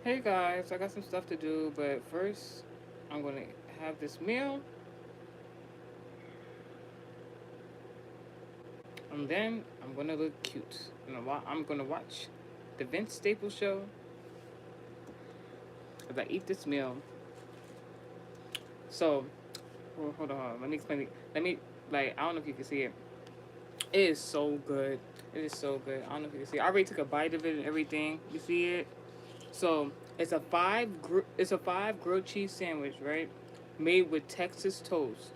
Hey guys, I got some stuff to do, but first I'm gonna have this meal, and then I'm gonna look cute. I'm gonna watch the Vince Staples show as I eat this meal. So, hold on, let me explain it. I don't know if you can see it. It is so good. It is so good. I don't know if you can see it. I already took a bite of it and everything. You see it? So, it's a five grilled cheese sandwich, right? Made with Texas toast.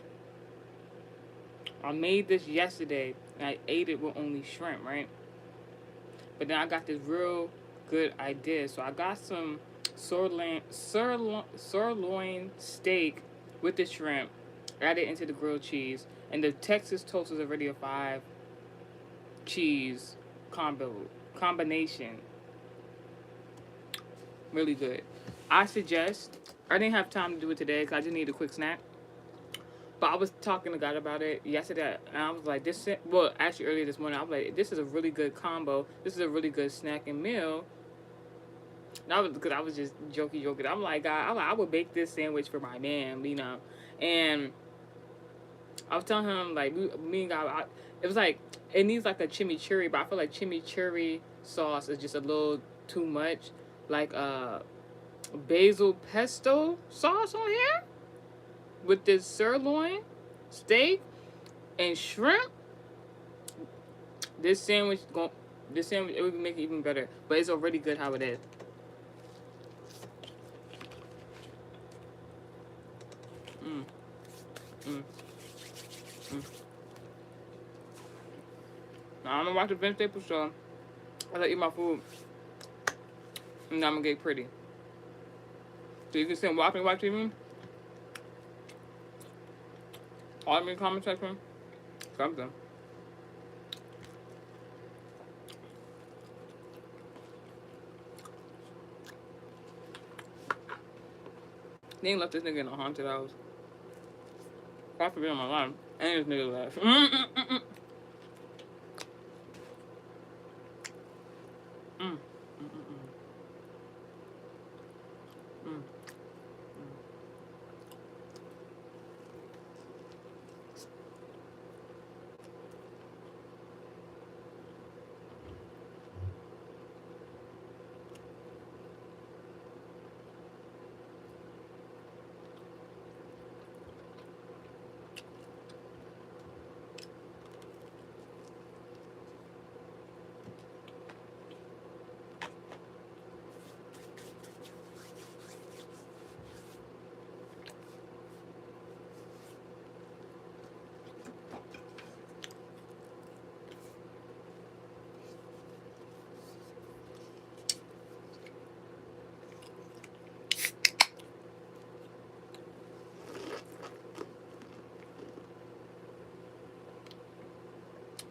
I made this yesterday and I ate it with only shrimp, right? But then I got this real good idea. So I got some sirloin steak with the shrimp, added into the grilled cheese, and the Texas toast is already a five cheese combination. Really good. I suggest. I didn't have time to do it today because I just need a quick snack. But I was talking to God about it yesterday, and I was like, Well, actually, earlier this morning, I was like, "This is a really good combo. This is a really good snack and meal." And I was because I was just joking. I'm like, God, I would bake this sandwich for my man. And I was telling him like, me and God, it was like it needs like a chimichurri, but I feel like chimichurri sauce is just a little too much. Like basil pesto sauce on here with this sirloin steak and shrimp. This sandwich gon' this sandwich it would make it even better, but it's already good how it is. Mm, mm, mm. Now I'm gonna watch the Vince Staples show. As I eat my food, and then I'm gonna get pretty. So you can see him watch TV. All in the comment section. Something. They ain't left this nigga in a haunted house. God forbid in my life. And this nigga left. Mm, mm, mm, mm.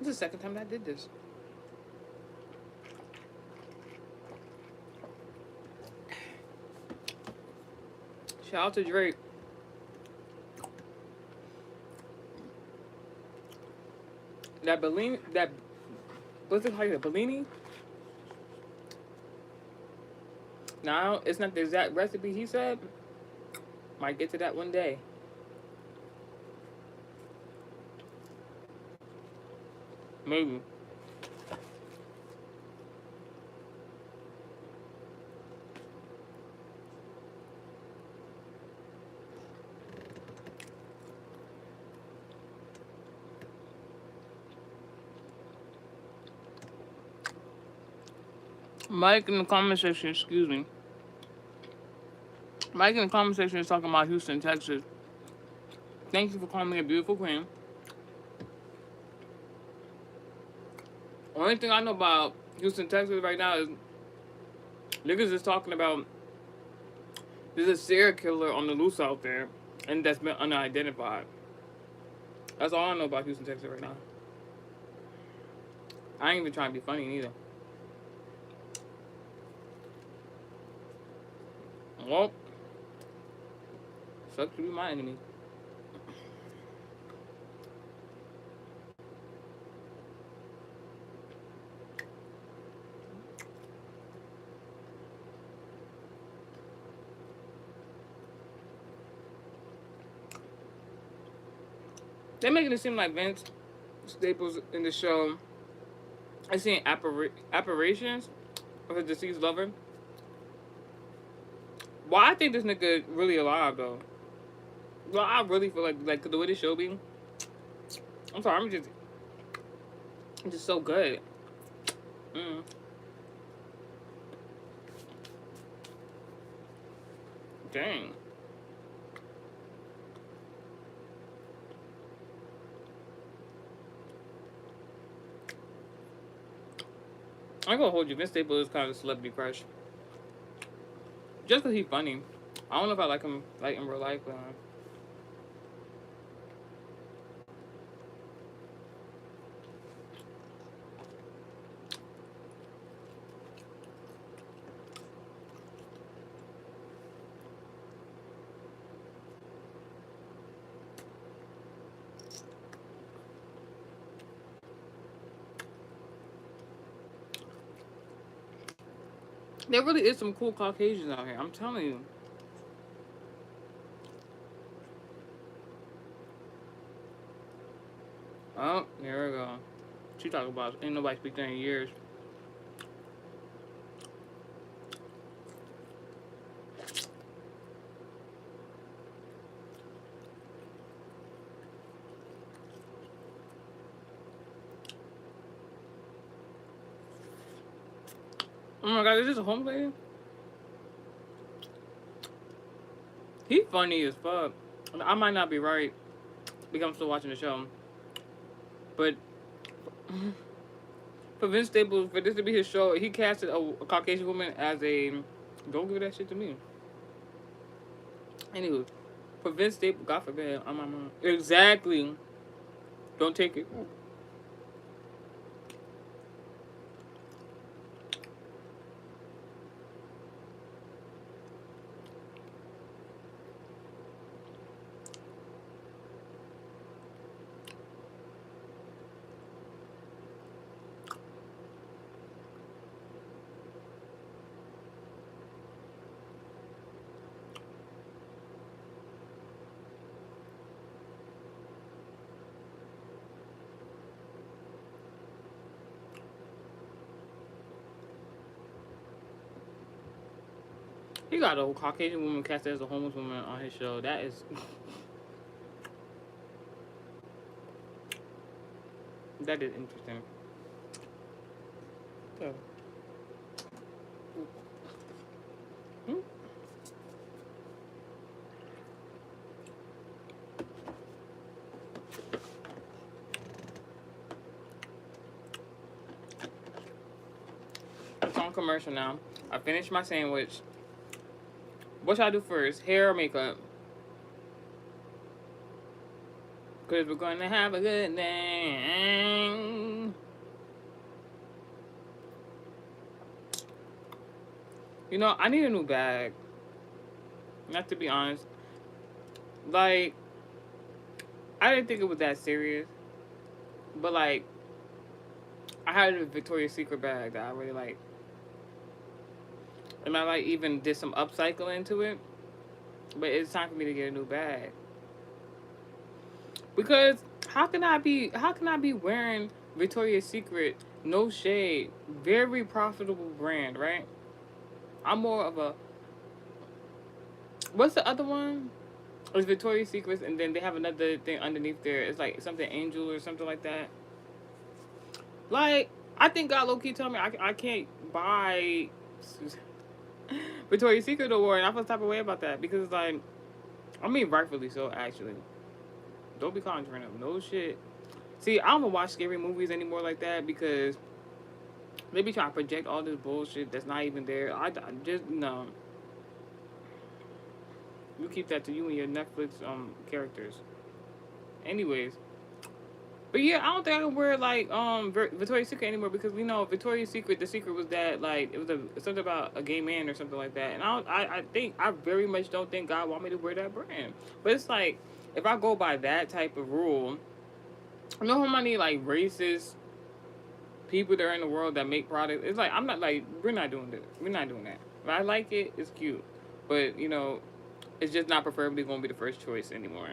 This is the second time I did this. Shout out to Drake. That Bellini, that what's it called? Bellini? Now it's not the exact recipe he said. Might get to that one day. Maybe. Mike in the comment section, excuse me. Mike in the comment section is talking about Houston, Texas. Thank you for calling me a beautiful queen. Only thing I know about Houston, Texas right now is niggas is talking about there's a serial killer on the loose out there and that's been unidentified. That's all I know about Houston, Texas right now. I ain't even trying to be funny neither. Well, sucks to be my enemy. They're making it seem like Vince Staples in the show is seeing apparitions of his deceased lover. Why I think this nigga really alive though. Well, I really feel like the way the show be. I'm sorry, I'm just so good. Mm. Dang. I'm gonna hold you. Vince Staples is kind of a celebrity crush. Just because he's funny. I don't know if I like him like in real life, but there really is some cool Caucasians out here. I'm telling you. Oh, here we go. She talking about ain't nobody speak there in years. Oh my god, is this a home lady? He funny as fuck. I might not be right because I'm still watching the show. But for Vince Staples, for this to be his show, he casted a Caucasian woman as a. Don't give that shit to me. Anywho, for Vince Staples, God forbid, I'm my mom. Exactly. Don't take it. He got a Caucasian woman cast as a homeless woman on his show. That is. That is interesting. So. Hmm? It's on commercial now. I finished my sandwich. What should I do first? Hair or makeup? Because we're going to have a good day. You know, I need a new bag. Not to be honest. Like, I didn't think it was that serious. But, like, I had a Victoria's Secret bag that I really like. And I, like, even did some upcycling to it. But it's time for me to get a new bag. Because how can I be wearing Victoria's Secret, no shade, very profitable brand, right? I'm more of a what's the other one? It's Victoria's Secret, and then they have another thing underneath there. It's like something Angel or something like that. Like, I think God low key told me I can't buy Victoria's Secret no more, and I feel type of way about that because it's like, I mean, rightfully so, actually. Don't be conjuring up no shit. See, I don't watch scary movies anymore like that because they be trying to project all this bullshit that's not even there. I just no. You keep that to you and your Netflix characters. Anyways, but yeah, I don't think I can wear like Victoria's Secret anymore because we know Victoria's Secret. The secret was that like it was something about a gay man or something like that. And I very much don't think God want me to wear that brand. But it's like if I go by that type of rule, you know how many like racist people there in the world that make products? It's like I'm not like we're not doing that. We're not doing that. If I like it, it's cute, but you know, it's just not preferably going to be the first choice anymore.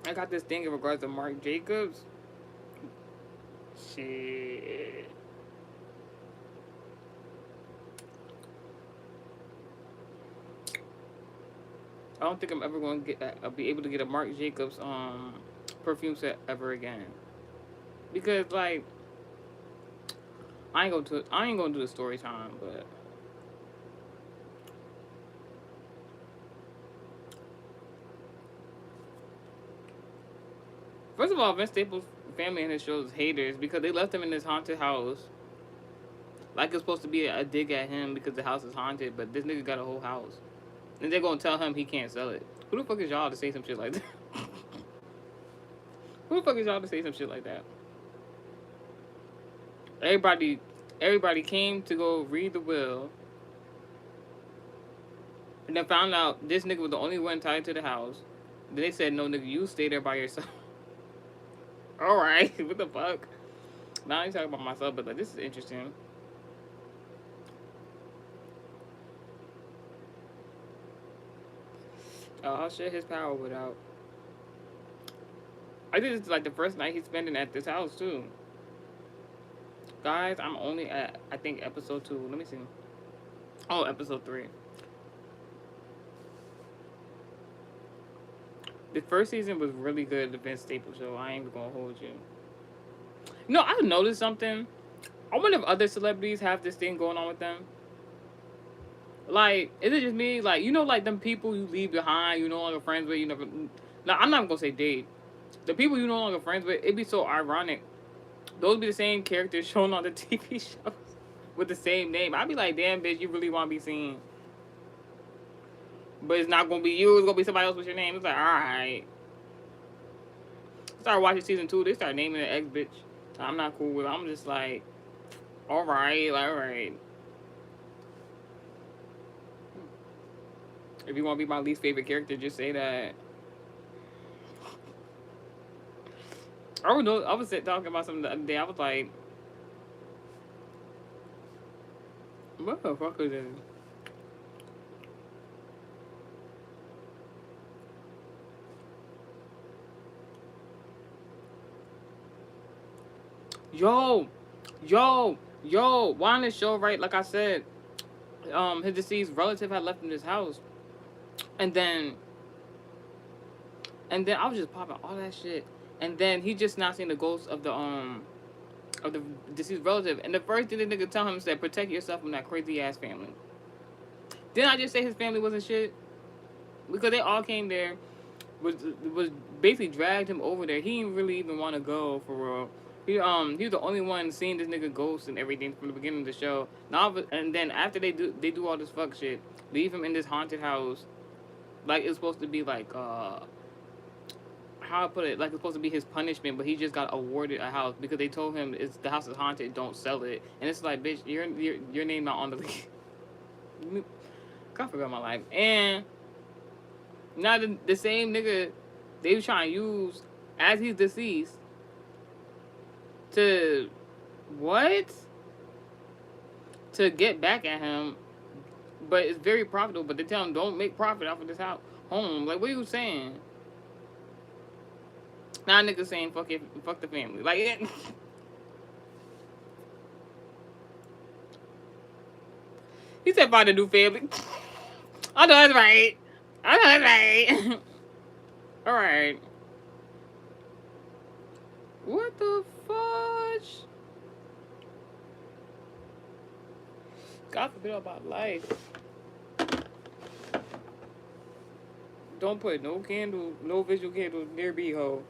I got this thing in regards to Marc Jacobs. Shit. I don't think I'm ever going to get be able to get a Marc Jacobs perfume set ever again. Because like I ain't gonna do the story time, but first of all, Vince Staples' family and his shows haters because they left him in this haunted house. Like it's supposed to be a dig at him because the house is haunted, but this nigga got a whole house. And they're gonna tell him he can't sell it. Who the fuck is y'all to say some shit like that? Who the fuck is y'all to say some shit like that? Everybody came to go read the will. And then found out this nigga was the only one tied to the house. Then they said, no, nigga, you stay there by yourself. Alright, what the fuck? Now I'm talking about myself, but like, this is interesting. I'll share his power without. I think it's like the first night he's spending at this house, too. Guys, I'm only at, I think, episode 2. Let me see. Oh, episode 3. The first season was really good, the Vince Staples show. I ain't gonna hold you. You know, I've noticed something. I wonder if other celebrities have this thing going on with them. Like, is it just me? Like, you know, like them people you leave behind, you no longer friends with, you never. Now, I'm not gonna say date. The people you no longer friends with, it'd be so ironic. Those be the same characters shown on the TV shows with the same name. I'd be like, damn, bitch, you really want to be seen. But it's not gonna be you. It's gonna be somebody else with your name. It's like, all right. Start watching season 2. They start naming the ex bitch. I'm not cool with it. I'm just like, all right, all right. If you want to be my least favorite character, just say that. I was talking about something the other day. I was like, what the fuck is this? Yo, why on this show, right? Like I said, his deceased relative had left him this house, and then I was just popping all that shit, and then he just not seen the ghost of the deceased relative, and the first thing the nigga tell him said, protect yourself from that crazy ass family. Didn't I just say his family wasn't shit? Because they all came there, was basically dragged him over there. He didn't really even want to go for real. He was the only one seeing this nigga ghost and everything from the beginning of the show. Now and then after they do all this fuck shit, leave him in this haunted house, like it's supposed to be like how I put it, like it's supposed to be his punishment, but he just got awarded a house because they told him the house is haunted, don't sell it. And it's like, bitch, your name not on the list. God forgot my life. And now the same nigga they was trying to use as he's deceased to what? To get back at him, but it's very profitable. But they tell him don't make profit off of this house home. Like, what are you saying? Now niggas saying fuck the family. Like he said find a new family. I know that's right. I know that's right. All right. What the fudge? God forbid about life. Don't put no visual candle near B-hole.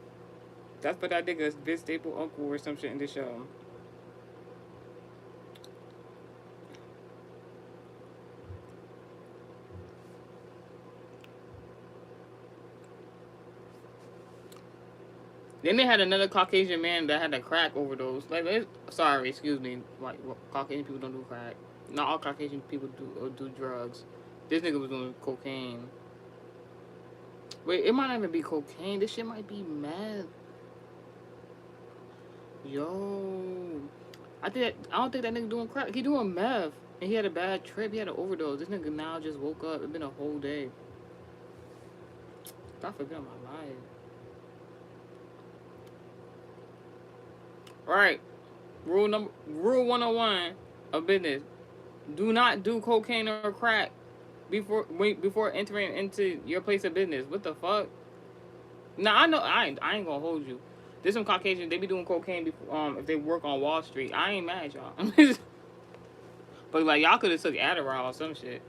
That's what that nigga's Vince Staple uncle or some shit in this show. Then they had another Caucasian man that had a crack overdose. Like, sorry, excuse me. Like, Caucasian people don't do crack. Not all Caucasian people do drugs. This nigga was doing cocaine. Wait, it might not even be cocaine. This shit might be meth. Yo, I don't think that nigga doing crack. He doing meth, and he had a bad trip. He had an overdose. This nigga now just woke up. It's been a whole day. God forbid my life. All right. Rule 101 of business. Do not do cocaine or crack before entering into your place of business. What the fuck? Now I know I ain't gonna hold you. There's some Caucasians, they be doing cocaine before, if they work on Wall Street. I ain't mad at y'all. But like y'all could have took Adderall or some shit.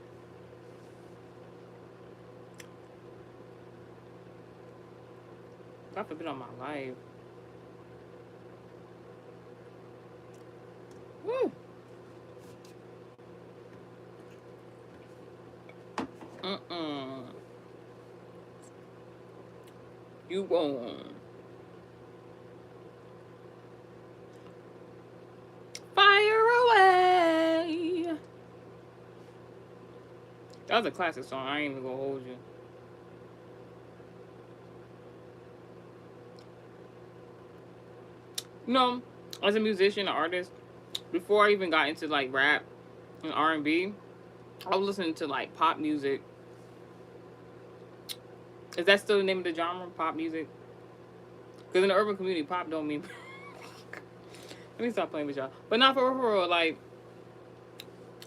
God forbid on my life. Woo. Mm-mm. You won't. Fire away. That was a classic song. I ain't even gonna hold you. You know, as a musician, an artist, before I even got into like rap and R&B, I was listening to like pop music. Is that still the name of the genre? Pop music? Because in the urban community, pop don't mean. Let me stop playing with y'all. But not for real. Like,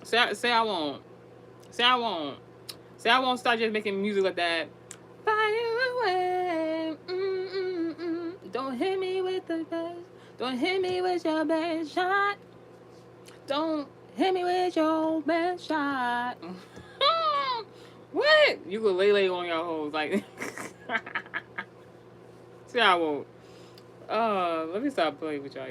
say I won't. Say I won't. Say I won't start just making music like that. Fire away. Mm-mm-mm. Don't hit me with the best. Don't hit me with your best shot. Don't hit me with your best shot. What? You could lay on your hoes like. See, I won't. Let me stop playing with y'all.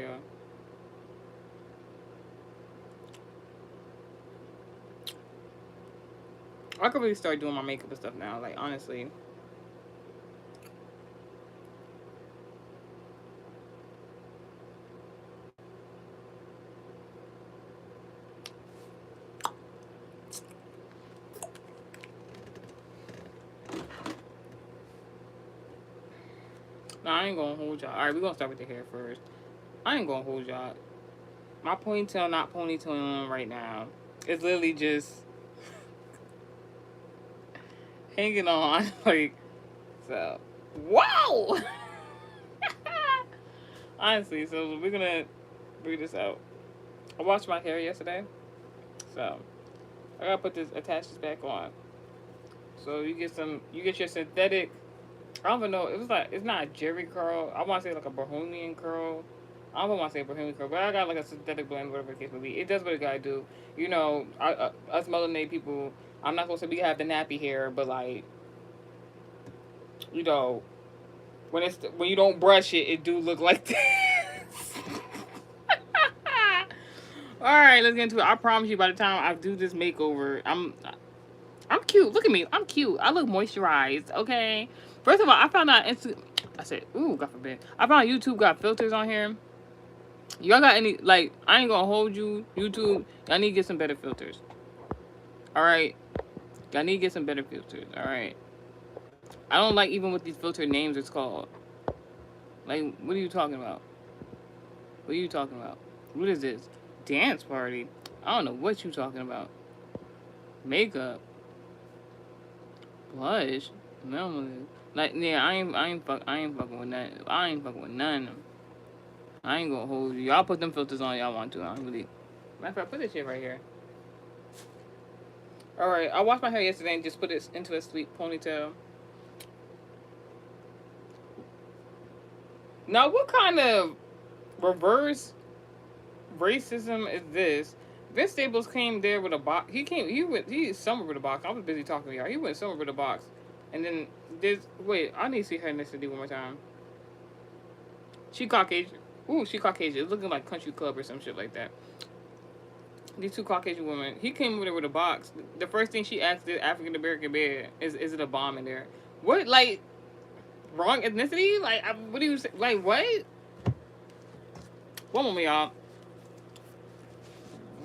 I could really start doing my makeup and stuff now. Like honestly. No, I ain't gonna hold y'all. Alright, we're gonna start with the hair first. I ain't gonna hold y'all. My ponytail not ponytailing right now. It's literally just hanging on. Like, so. Wow! Honestly, so we're gonna bring this out. I washed my hair yesterday. So, I gotta attach this back on. So you get your synthetic. I don't even know. It was like it's not a Jerry curl. I want to say like a Bohemian curl. I don't want to say Bohemian curl, but I got like a synthetic blend, whatever the case may be. It does what it gotta do. You know, us melanated people. I'm not supposed to be have the nappy hair, but like, you know, when you don't brush it, it do look like this. All right, let's get into it. I promise you, by the time I do this makeover, I'm cute. Look at me. I'm cute. I look moisturized. Okay. First of all, I found out I said, ooh, God forbid. I found YouTube got filters on here. Y'all got any like? I ain't gonna hold you. YouTube. Y'all need to get some better filters. All right. Y'all need to get some better filters. All right. I don't like even what these filter names it's called. Like, what are you talking about? What are you talking about? What is this? Dance party? I don't know what you talking about. Makeup. Blush. No, like yeah, I ain't fucking with that. I ain't fucking with none. I ain't gonna hold you. Y'all put them filters on y'all want to. I don't really. Matter of fact, put this shit right here. All right, I washed my hair yesterday and just put it into a sweet ponytail. Now, what kind of reverse racism is this? Vince Staples came there with a box. He somewhere with a box. I was busy talking to y'all. He went somewhere with a box. And then wait, I need to see her ethnicity one more time. She Caucasian. Ooh, she Caucasian. It's looking like country club or some shit like that. These two Caucasian women. He came with her with a box. The first thing she asked the African American man is it a bomb in there? What, like, wrong ethnicity? Like, what do you say? Like, what? One moment, y'all.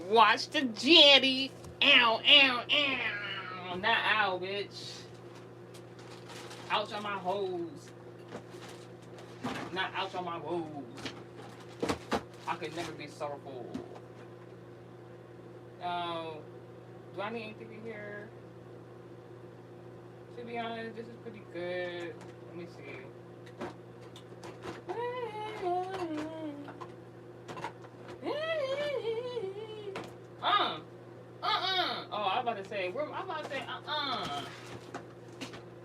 Watch the jetty. Ow, ow, ow. Not ow, bitch. Ouch on my hose. Not ouch on my woes. I could never be sorrowful. Do I need anything in here? To be honest, this is pretty good. Let me see. to say, I'm about to say,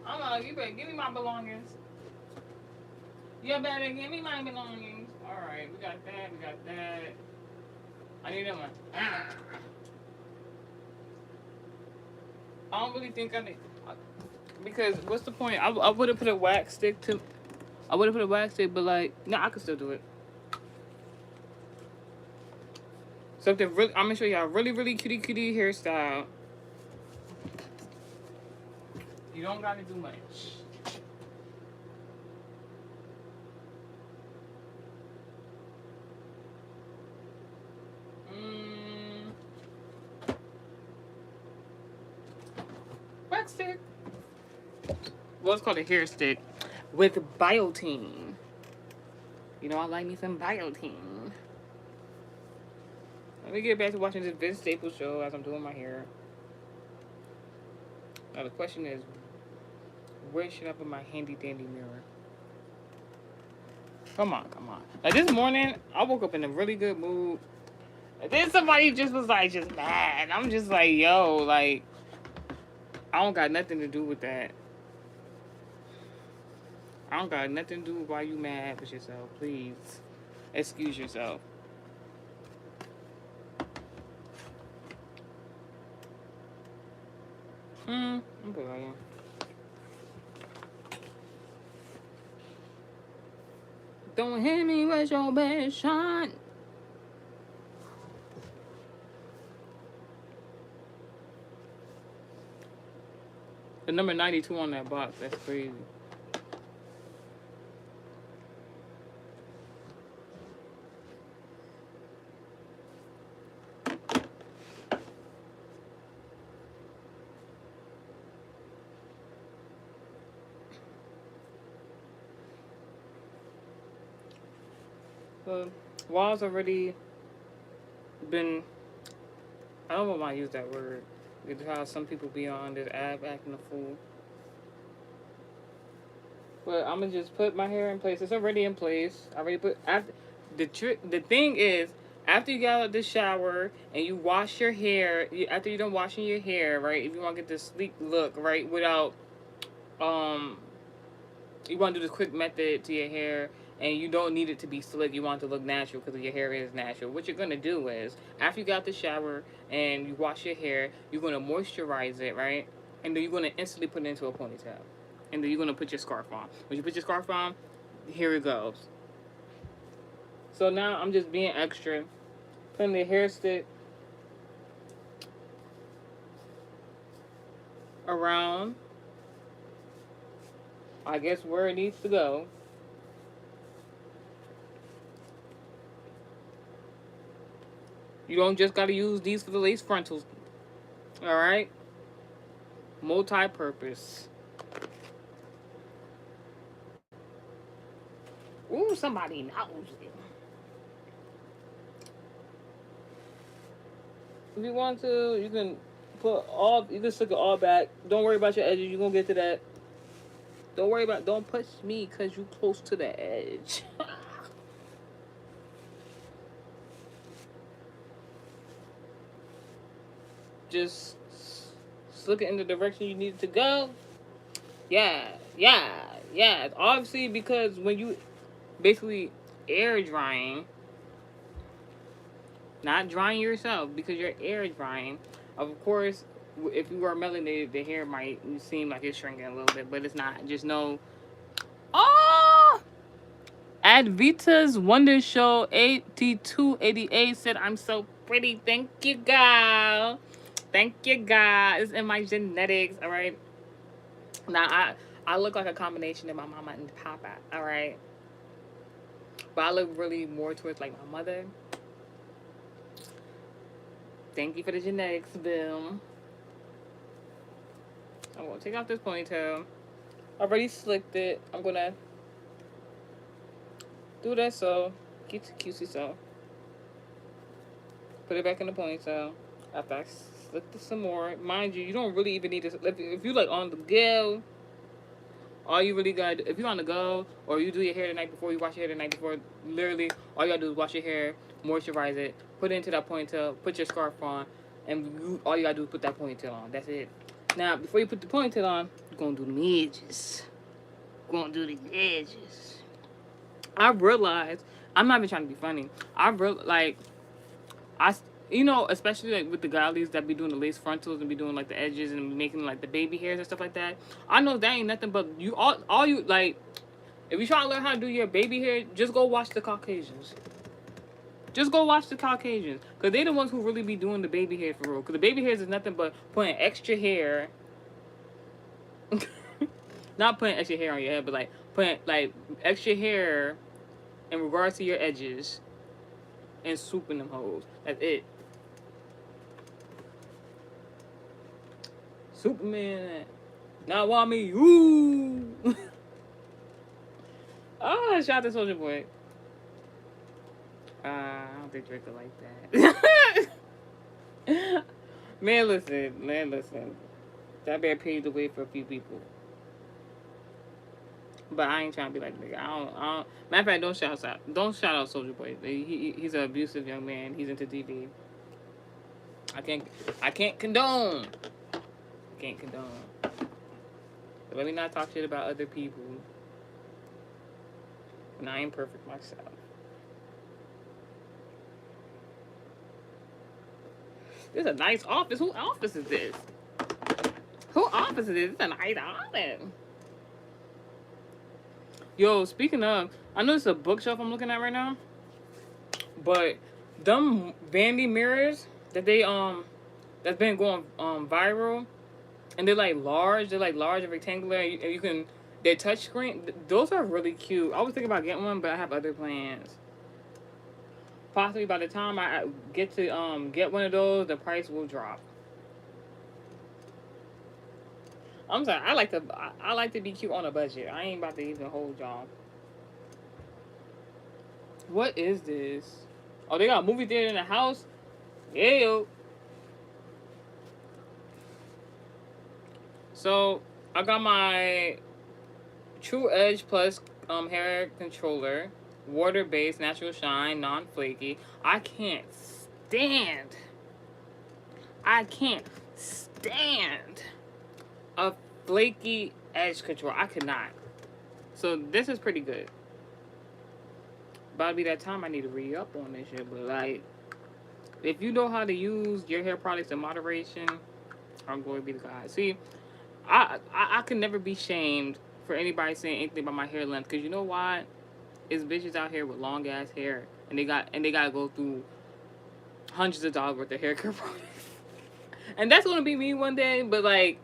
I'm like, you better give me my belongings. You better give me my belongings. Alright, we got that. I need that one. I don't really think I need, because what's the point? I would have put a wax stick, but like, no, I could still do it. Something really, I'm gonna show y'all a really, really cutie hairstyle. You don't gotta do much. Wax stick. Well, it's called a hair stick with biotin. You know, I like me some biotin. Let me get back to watching this Vince Staples show as I'm doing my hair. Now the question is, where should I put my handy dandy mirror? Come on. Like this morning, I woke up in a really good mood. And then somebody just was like, just mad. I'm just like, yo, like, I don't got nothing to do with that. I don't got nothing to do with why you mad with yourself. Please, excuse yourself. I'm put it right here. Don't hit me with your best shot. The number 92 on that box, that's crazy. The walls already been, I don't know why I use that word. It's how some people be on this app acting a fool. But I'm gonna just put my hair in place. It's already in place. I already put, after the thing is, after you get out of the shower and you wash your hair, after you're done washing your hair, right? If you want to get this sleek look, right, without you want to do this quick method to your hair, and you don't need it to be slick. You want it to look natural because your hair is natural. What you're going to do is, after you got the shower and you wash your hair, you're going to moisturize it, right? And then you're going to instantly put it into a ponytail. And then you're going to put your scarf on. When you put your scarf on, here it goes. So now I'm just being extra. Putting the hair stick around, I guess, where it needs to go. You don't just got to use these for the lace frontals. Alright? Multi-purpose. Ooh, somebody knows it. If you want to, you can stick it all back. Don't worry about your edges. You're going to get to that. Don't push me because you're close to the edge. Just look it in the direction you need it to go. Yeah. Obviously, because when you basically air drying, not drying yourself, because you're air drying, of course, if you are melanated, the hair might seem like it's shrinking a little bit, but it's not. Just know. Oh! Advita's Wonder Show 8288 said, I'm so pretty. Thank you, girl. Thank you, God. It's in my genetics, all right? Now, I look like a combination of my mama and papa, all right? But I look really more towards, like, my mother. Thank you for the genetics, Bill. I'm going to take off this ponytail. I already slicked it. I'm going to do that so. Cutesy so. Put it back in the ponytail. After I slicked it some more. Mind you, you don't really even need to. If you like on the go, all you really got to do, if you're on the go, or you do your hair the night before, you wash your hair the night before, literally, all you got to do is wash your hair, moisturize it, put it into that ponytail, put your scarf on, and all you gotta do is put that ponytail on. That's it. Now, before you put the ponytail on, you're gonna do the edges. Gonna do the edges. I realized I'm not even trying to be funny. I you know, especially like with the girlies that be doing the lace frontals and be doing like the edges and making like the baby hairs and stuff like that. I know that ain't nothing but you all you like. If you try to learn how to do your baby hair, just go watch the Caucasians. Just go watch the Caucasians, cause they the ones who really be doing the baby hair for real. Cause the baby hairs is nothing but putting extra hair. Not putting extra hair on your head, but like putting like extra hair in regards to your edges and swooping them hoes. That's it. Superman. Now want me. Ooh. Oh, shout out to Soulja Boy. I don't think Drake will like that. Man, listen. That bear paved the way for a few people. But I ain't trying to be like nigga. I don't. Matter of fact, don't shout out Soulja Boy. He's an abusive young man. He's into TV. I can't condone. Can't condone. But let me not talk shit about other people. And I ain't perfect myself. This is a nice office. Who office is this? Who office is this? It's a nice office. Yo, speaking of, I know it's a bookshelf I'm looking at right now. But them Vandy mirrors that that's been going viral, and they're like large and rectangular, and you can, they're touchscreen. Those are really cute. I was thinking about getting one, but I have other plans. Possibly by the time I get to get one of those, the price will drop. I'm sorry. I like to be cute on a budget. I ain't about to even hold y'all. What is this? Oh, they got a movie theater in the house. Yeah, yo. So I got my True Edge Plus hair controller, water based, natural shine, non flaky. I can't stand a flaky edge control. I could not. So this is pretty good. About to be that time I need to re-up on this shit. But like, if you know how to use your hair products in moderation, I'm going to be the guy. See, I can never be shamed for anybody saying anything about my hair length, because you know why? It's bitches out here with long ass hair, and they gotta go through hundreds of dollars worth of hair care products. And that's gonna be me one day, but like,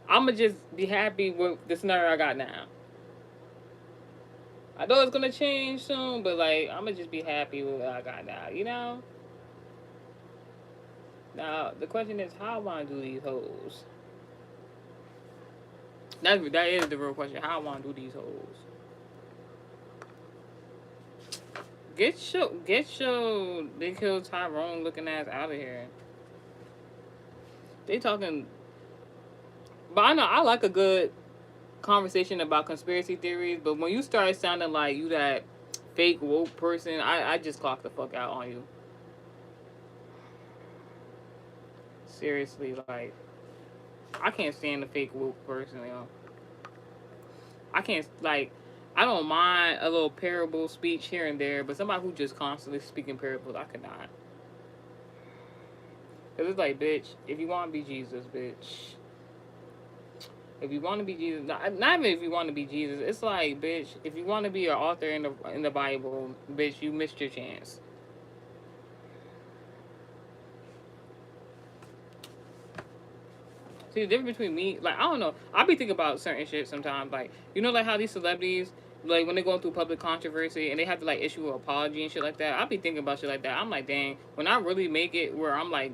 I'ma just be happy with the scenario I got now. I know it's gonna change soon, but like, I'ma just be happy with what I got now, you know? Now the question is, how I wanna do these hoes? That is the real question. How I want to do these hoes? Get your they killed Tyrone looking ass out of here. They talking, but I know I like a good conversation about conspiracy theories. But when you start sounding like you that fake woke person, I just clock the fuck out on you. Seriously, like, I can't stand the fake woke person, yo. I can't, like, I don't mind a little parable speech here and there, but somebody who just constantly speaking parables, I could not. Because it's like, bitch, if you want to be Jesus, bitch. If you want to be Jesus, not even if you want to be Jesus, it's like, bitch, if you want to be an author in the Bible, bitch, you missed your chance. See, the difference between me, like, I don't know. I be thinking about certain shit sometimes. Like, you know, like how these celebrities, like, when they're going through public controversy and they have to, like, issue an apology and shit like that. I be thinking about shit like that. I'm like, dang, when I really make it where I'm, like,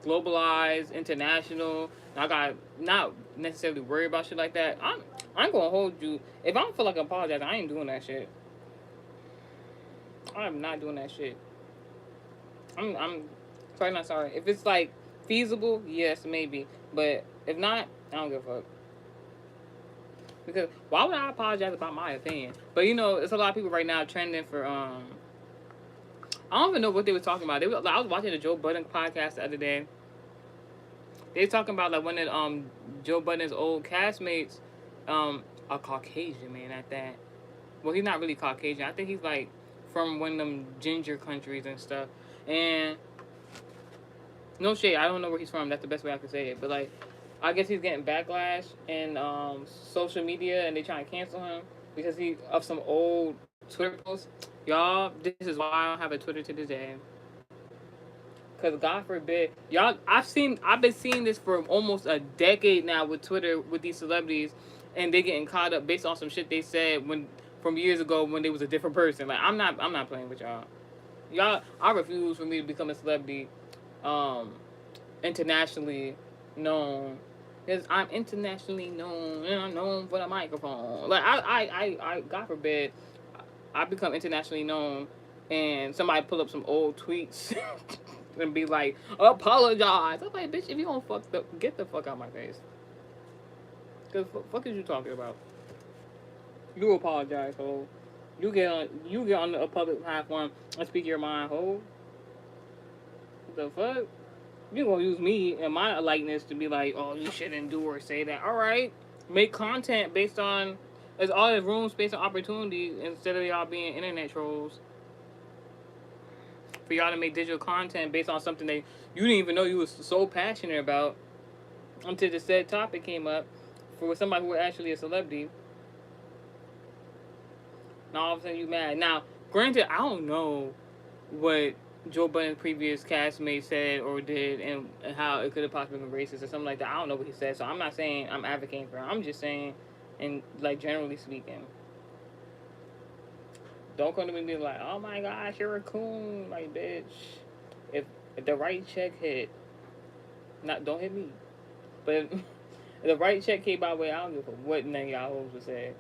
globalized, international, I got not necessarily worried about shit like that, I'm going to hold you. If I don't feel like apologizing, I ain't doing that shit. I'm not doing that shit. I'm sorry, not sorry. If it's, like, feasible, yes, maybe. But if not, I don't give a fuck. Because why would I apologize about my opinion? But you know, it's a lot of people right now trending for I don't even know what they were talking about. I was watching the Joe Budden podcast the other day, They talking about like one of Joe Budden's old castmates, a Caucasian man at that. Well, he's not really Caucasian. I think he's like from one of them ginger countries and stuff. And no shade, I don't know where he's from. That's the best way I can say it. But like, I guess he's getting backlash in social media, and they trying to cancel him because he of some old Twitter posts. Y'all, this is why I don't have a Twitter to this day. Cause God forbid, y'all. I've been seeing this for almost a decade now with Twitter with these celebrities, and they getting caught up based on some shit they said when from years ago when they was a different person. Like I'm not playing with y'all. Y'all, I refuse for me to become a celebrity, um, internationally known. Cause I'm internationally known and I'm known for the microphone. Like God forbid, I become internationally known, and somebody pull up some old tweets and be like, apologize. I'm like, bitch, if you don't get the fuck out of my face. Cause fuck is you talking about? You apologize, ho. You get on a public platform and speak your mind, ho. The fuck? You gonna use me and my likeness to be like, oh, you shouldn't do or say that. All right, make content based on. There's all this room, space, and opportunity instead of y'all being internet trolls. For y'all to make digital content based on something that you didn't even know you was so passionate about until the said topic came up for somebody who was actually a celebrity. Now all of a sudden you mad. Now, granted, I don't know what Joe Budden's previous castmate said or did and how it could have possibly been racist or something like that. I don't know what he said, so I'm not saying I'm advocating for him. I'm just saying, and like generally speaking, don't come to me and be like, oh my gosh, you're a coon. Like, bitch, if the right check hit, don't hit me. But if the right check came my way, I don't give a what none of y'all hoes would say.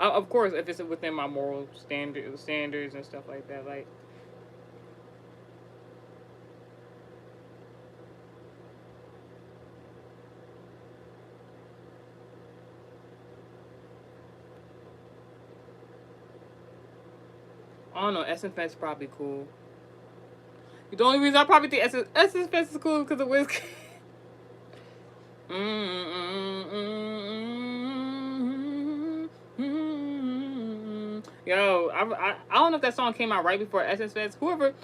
Of course, if it's within my moral standards and stuff like that, like. I don't know, Essence Fest is probably cool. The only reason I probably think Essence Fest is cool is because of Wiz. Yo, I don't know if that song came out right before Essence Fest. Whoever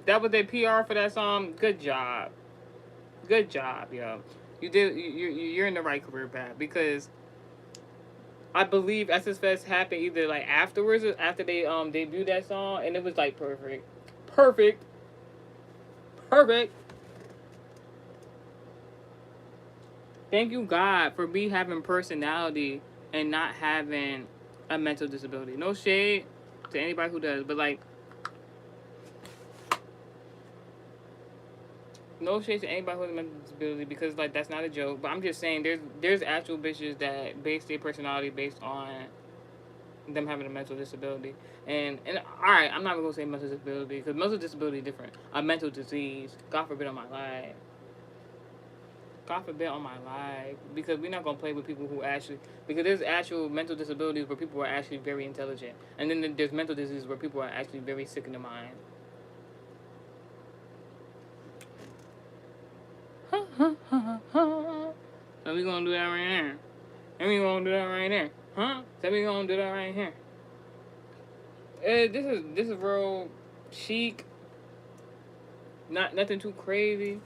that was their PR for that song. Good job, yo. You're in the right career path because I believe Essence Fest happened either like afterwards or after they debuted that song, and it was like perfect. Thank you God for me having personality and not having a mental disability. No shade to anybody who does, but like, no shade to anybody who has a mental disability because like that's not a joke. But I'm just saying there's actual bitches that base their personality based on them having a mental disability. And all right, I'm not gonna say mental disability because mental disability is different. A mental disease, God forbid, on my life. God forbid on my life, because we're not gonna play with people who actually, because there's actual mental disabilities where people are actually very intelligent, and then there's mental diseases where people are actually very sick in the mind. So we gonna do that right here, and we gonna do that right there, huh? So we gonna do that right here. This is real chic, nothing too crazy.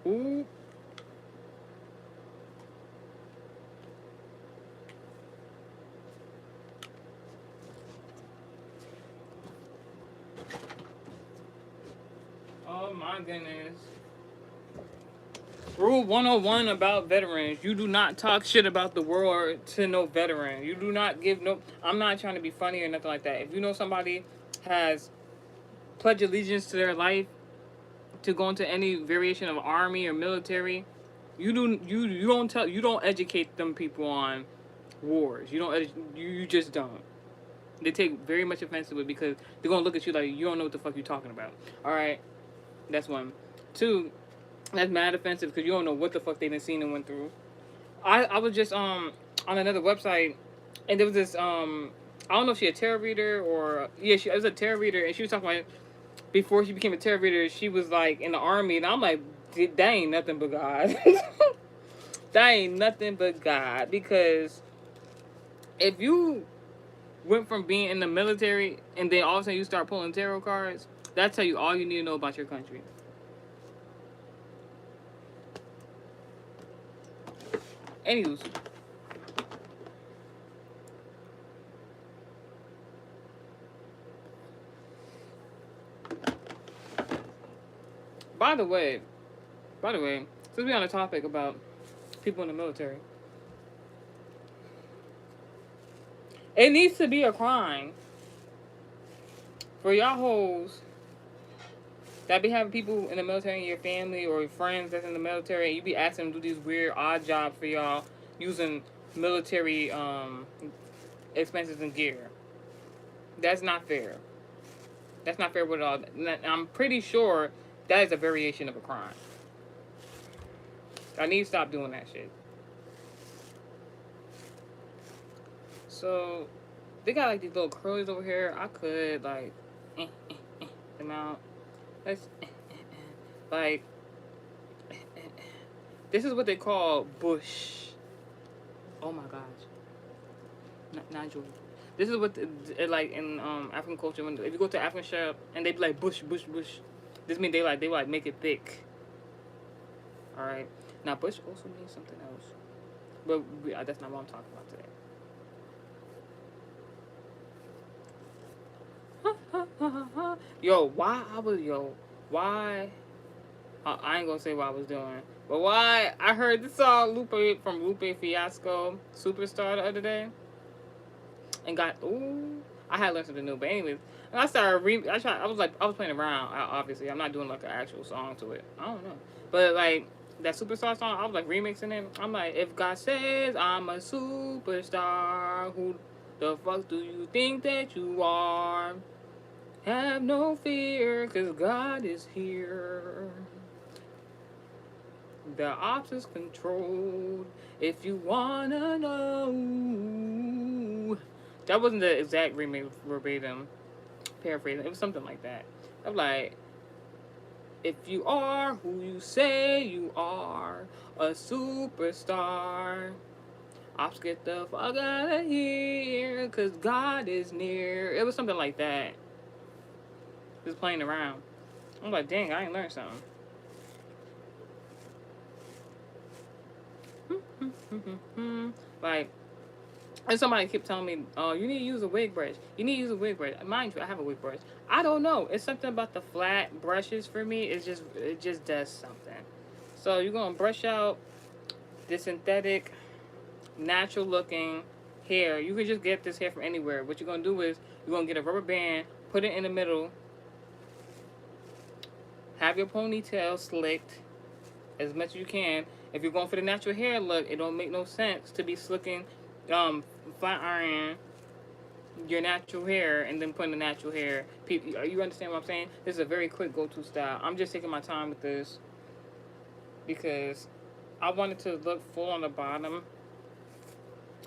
Ooh. Oh my goodness. Rule 101 about veterans. You do not talk shit about the world to no veteran. You do not give no... I'm not trying to be funny or nothing like that. If you know somebody has pledged allegiance to their life to go into any variation of army or military, you don't educate them people on wars. You just don't. They take very much offense to it because they're gonna look at you like you don't know what the fuck you're talking about. All right, that's one. Two, that's mad offensive because you don't know what the fuck they done seen and went through. I was just on another website, and there was this I don't know if she a tarot reader or yeah, she was a tarot reader, and she was talking about before she became a tarot reader, she was like in the army, and I'm like, that ain't nothing but God. That ain't nothing but God, because if you went from being in the military and then all of a sudden you start pulling tarot cards, that tell you all you need to know about your country. Anywho, by the way, since we're on the topic about people in the military, it needs to be a crime for y'all hoes that be having people in the military in your family or your friends that's in the military, and you be asking them to do these weird odd jobs for y'all using military expenses and gear. That's not fair. That's not fair at all. I'm pretty sure that is a variation of a crime. I need to stop doing that shit. So they got like these little curlies over here. I could like them out. Let's like this is what they call bush. Oh my gosh, not Jordan. This is what like in African culture, when if you go to African shop and they be like bush. This means they like make it thick. All right. Now bush also means something else, but that's not what I'm talking about today. Why? I ain't gonna say what I was doing, but why I heard this song Lupe from Lupe Fiasco Superstar the other day, and got I had learned something new. But anyways, and I started I was playing around. Obviously, I'm not doing like an actual song to it. I don't know, but like that Superstar song, I was like remixing it. I'm like, if God says I'm a superstar, who the fuck do you think that you are? Have no fear, 'cause God is here. The ops is controlled. If you wanna know. That wasn't the exact remake verbatim paraphrasing. It was something like that. I'm like, if you are who you say you are, a superstar, ops get the fuck out of here, 'cause God is near. It was something like that. Just playing around. I'm like, dang, I ain't learned something. Like, and somebody kept telling me, oh, you need to use a wig brush. You need to use a wig brush. Mind you, I have a wig brush. I don't know. It's something about the flat brushes for me. It just does something. So you're going to brush out this synthetic, natural looking hair. You can just get this hair from anywhere. What you're going to do is you're going to get a rubber band, put it in the middle, have your ponytail slicked as much as you can. If you're going for the natural hair look, it don't make no sense to be slicking, flat iron your natural hair and then putting the natural hair. You understand what I'm saying? This is a very quick go-to style. I'm just taking my time with this because I wanted to look full on the bottom.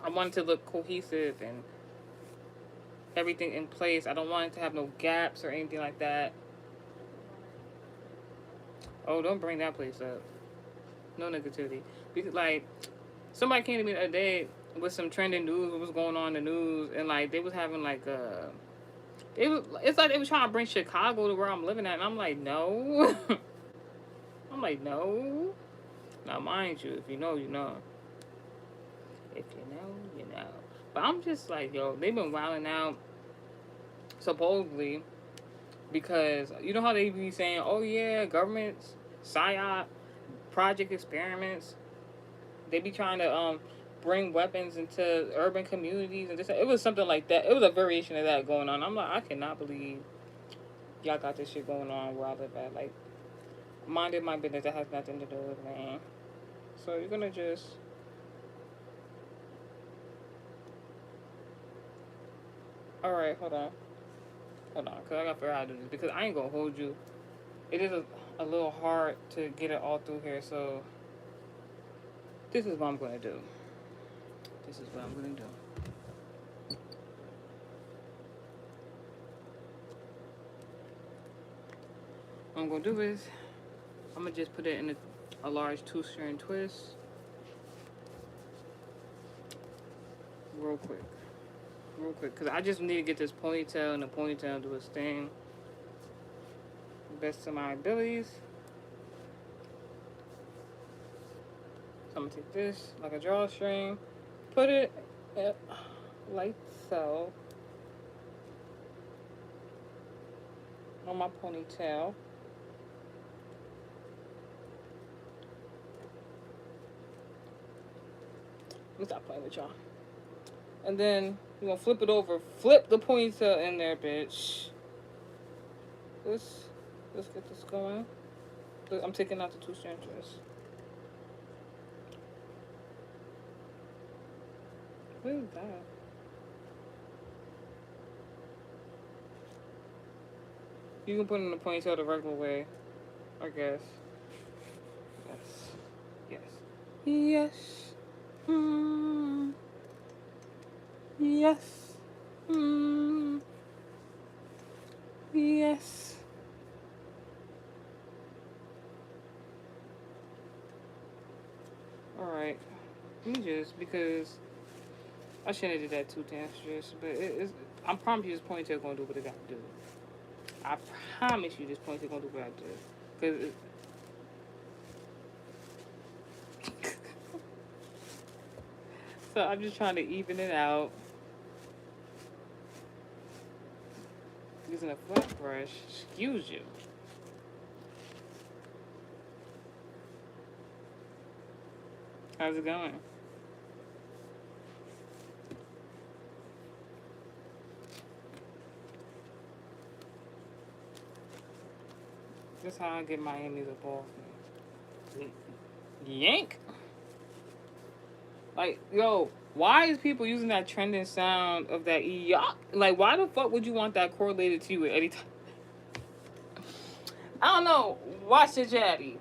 I wanted to look cohesive and everything in place. I don't want it to have no gaps or anything like that. Oh, don't bring that place up. No negativity. Because, like, somebody came to me the other day with some trending news, what was going on in the news, and, like, they was having, like, it's like they was trying to bring Chicago to where I'm living at, and I'm like, no. I'm like, no. Now, mind you, if you know, you know. If you know, you know. But I'm just like, yo, they've been wilding out, supposedly, because you know how they be saying, oh, yeah, governments, PSYOP, project experiments, they be trying to bring weapons into urban communities and this. It was something like that. It was a variation of that going on. I'm like, I cannot believe y'all got this shit going on where I live at. Like, minded my business, that has nothing to do with me. So you're gonna just alright, hold on, because I gotta figure out how to do this, because I ain't gonna hold you. It is a little hard to get it all through here, so this is what I'm gonna do. What I'm gonna do is I'm gonna just put it in a large 2-string twist real quick. Real quick, because I just need to get this ponytail and the ponytail do its thing. Best of my abilities. So I'm gonna take this like a drawstring, put it like so on my ponytail. Let me stop playing with y'all. And then you're gonna flip it over, flip the ponytail in there, bitch. Let's get this going. I'm taking out the 2-strand twist. What is that? You can put it in the ponytail the regular way, I guess. Yes. Yes. Yes. Yes. Yes. Alright. Let me just, because I shouldn't have did that too damn stress, but I promise you this ponytail gonna do what it gotta do. I promise you this ponytail gonna do what I do. Cause so I'm just trying to even it out. Using a flat brush. Excuse you. How's it going? That's how I get Miami's up off me. Yank? Like, yo, why is people using that trending sound of that yuck? Like, why the fuck would you want that correlated to you at any time? I don't know. Watch the Jaddy.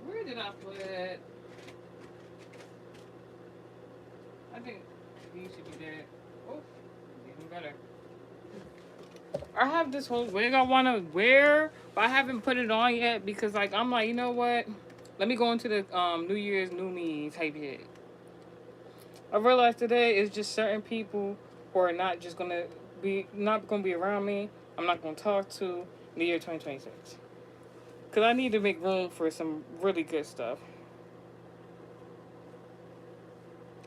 Where did I put it? I think these should be there. Oh, even better. I have this whole wig I want to wear, but I haven't put it on yet because, like, I'm like, you know what? Let me go into the New Year's New Me type shit. I realized today is just certain people who are not gonna be around me. I'm not gonna talk to in the year 2026 because I need to make room for some really good stuff.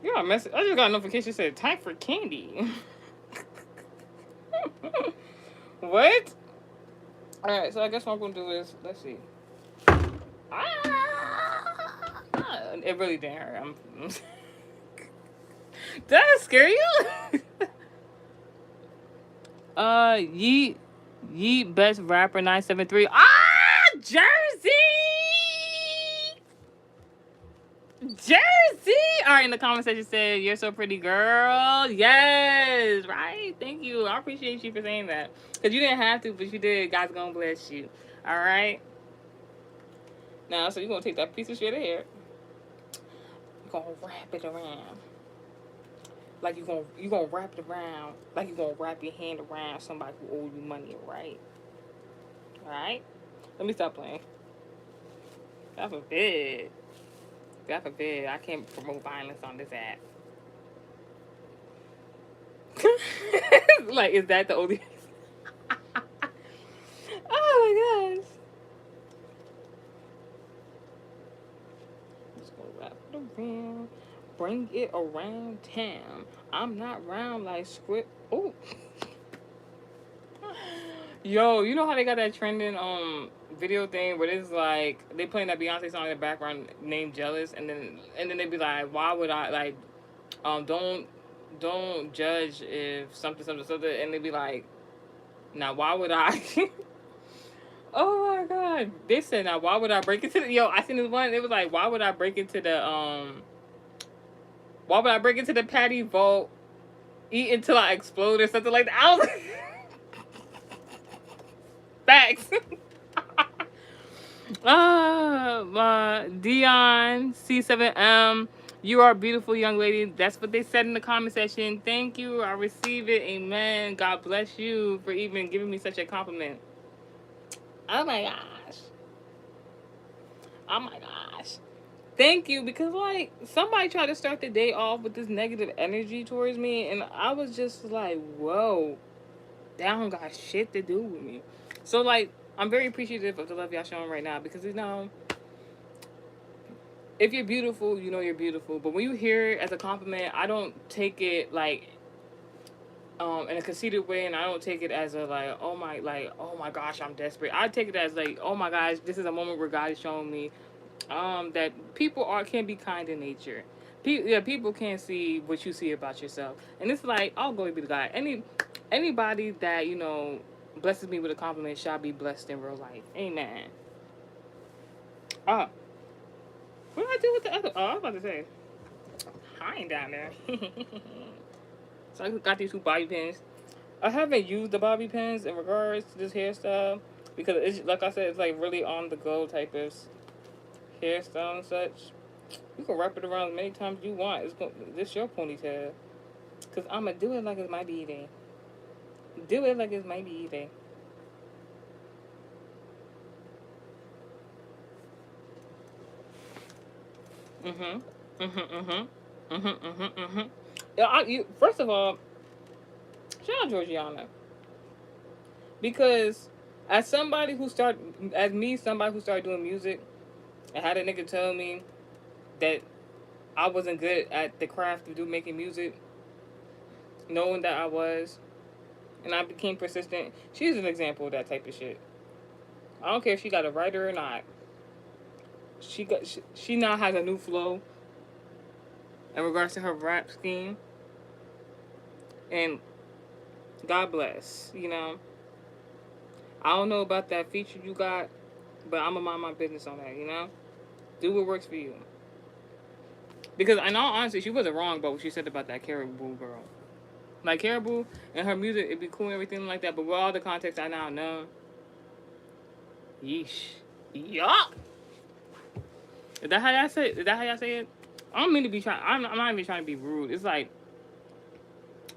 Yeah, I just got a notification that said time for candy. What? Alright, so I guess what I'm going to do is, let's see. It really didn't hurt. Did that scare you? Yeet best rapper 973. Jersey! Jersey! Alright, in the comment section said, you're so pretty, girl. Yes, right? Thank you. I appreciate you for saying that. Because you didn't have to, but you did. God's gonna bless you. Alright? Now, so you're gonna take that piece of shit hair. You're gonna wrap it around. Like you're gonna wrap it around. Like you're gonna wrap your hand around somebody who owes you money, right? Alright? Let me stop playing. God forbid. God forbid. I can't promote violence on this app. Like, is that the only... Oh my gosh. Just gonna wrap it around. Bring it around town. I'm not round like script. Oh. Yo, you know how they got that trending video thing where it's like they playing that Beyonce song in the background named Jealous, and then they be like, why would I like don't judge if something, and they be like, now why would I oh my god. They said, now why would I break into the I seen this one, it was like, why would I break into the patty vault, eat until I explode or something like that. I was like facts. Dion C7M You are a beautiful young lady. That's what they said in the comment section. Thank you. I receive it. Amen. God bless you for even giving me such a compliment. Oh my gosh. Oh my gosh. Thank you, because like somebody tried to start the day off with this negative energy towards me, and I was just like, whoa, that don't got shit to do with me. So like, I'm very appreciative of the love y'all showing right now, because if you're beautiful, you know you're beautiful. But when you hear it as a compliment, I don't take it like in a conceited way, and I don't take it as a oh my gosh, I'm desperate. I take it as like, oh my gosh, this is a moment where God is showing me that people can be kind in nature. People can't see what you see about yourself, and it's like, oh, glory be to God. Anybody that blesses me with a compliment shall be blessed in real life. Amen. Oh, what did I do with the other? Oh, I was about to say, I ain't down there. So I got these two bobby pins. I haven't used the bobby pins in regards to this hairstyle because it's like I said, it's like really on the go type of hairstyle and such. You can wrap it around as many times as you want. This your ponytail. Cause I'ma do it like it's my B-Day. Do it like it's my B-Day. Mhm. Mhm. Mhm. Mhm. Mhm. Mhm. Yeah. First of all, shout out Georgiana, because somebody who started doing music, and had a nigga tell me that I wasn't good at the craft of making music, knowing that I was, and I became persistent. She's an example of that type of shit. I don't care if she got a writer or not. She now has a new flow in regards to her rap scheme, and God bless. I don't know about that feature you got, but I'm gonna mind my business on that. Do what works for you. Because in all honesty, she wasn't wrong about what she said about that Caribou girl. Like Caribou and her music, it'd be cool and everything like that. But with all the context I now know, yeesh, yup. Is that how y'all say it? Is that how y'all say it? I don't mean to be trying. I'm not even trying to be rude. It's like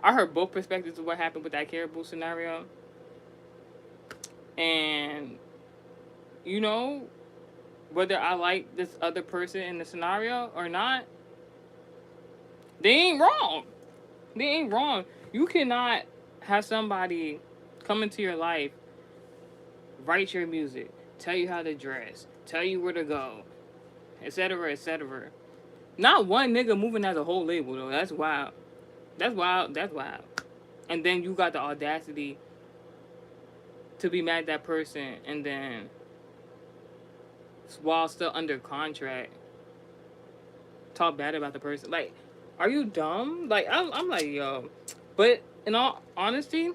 I heard both perspectives of what happened with that Caribou scenario, and you know whether I like this other person in the scenario or not, they ain't wrong. They ain't wrong. You cannot have somebody come into your life, write your music, tell you how to dress, tell you where to go, etc., etc. Not one nigga moving as a whole label though. That's wild. That's wild. That's wild. And then you got the audacity to be mad at that person, and then while still under contract, talk bad about the person. Like, are you dumb? Like, I'm like, yo. But in all honesty,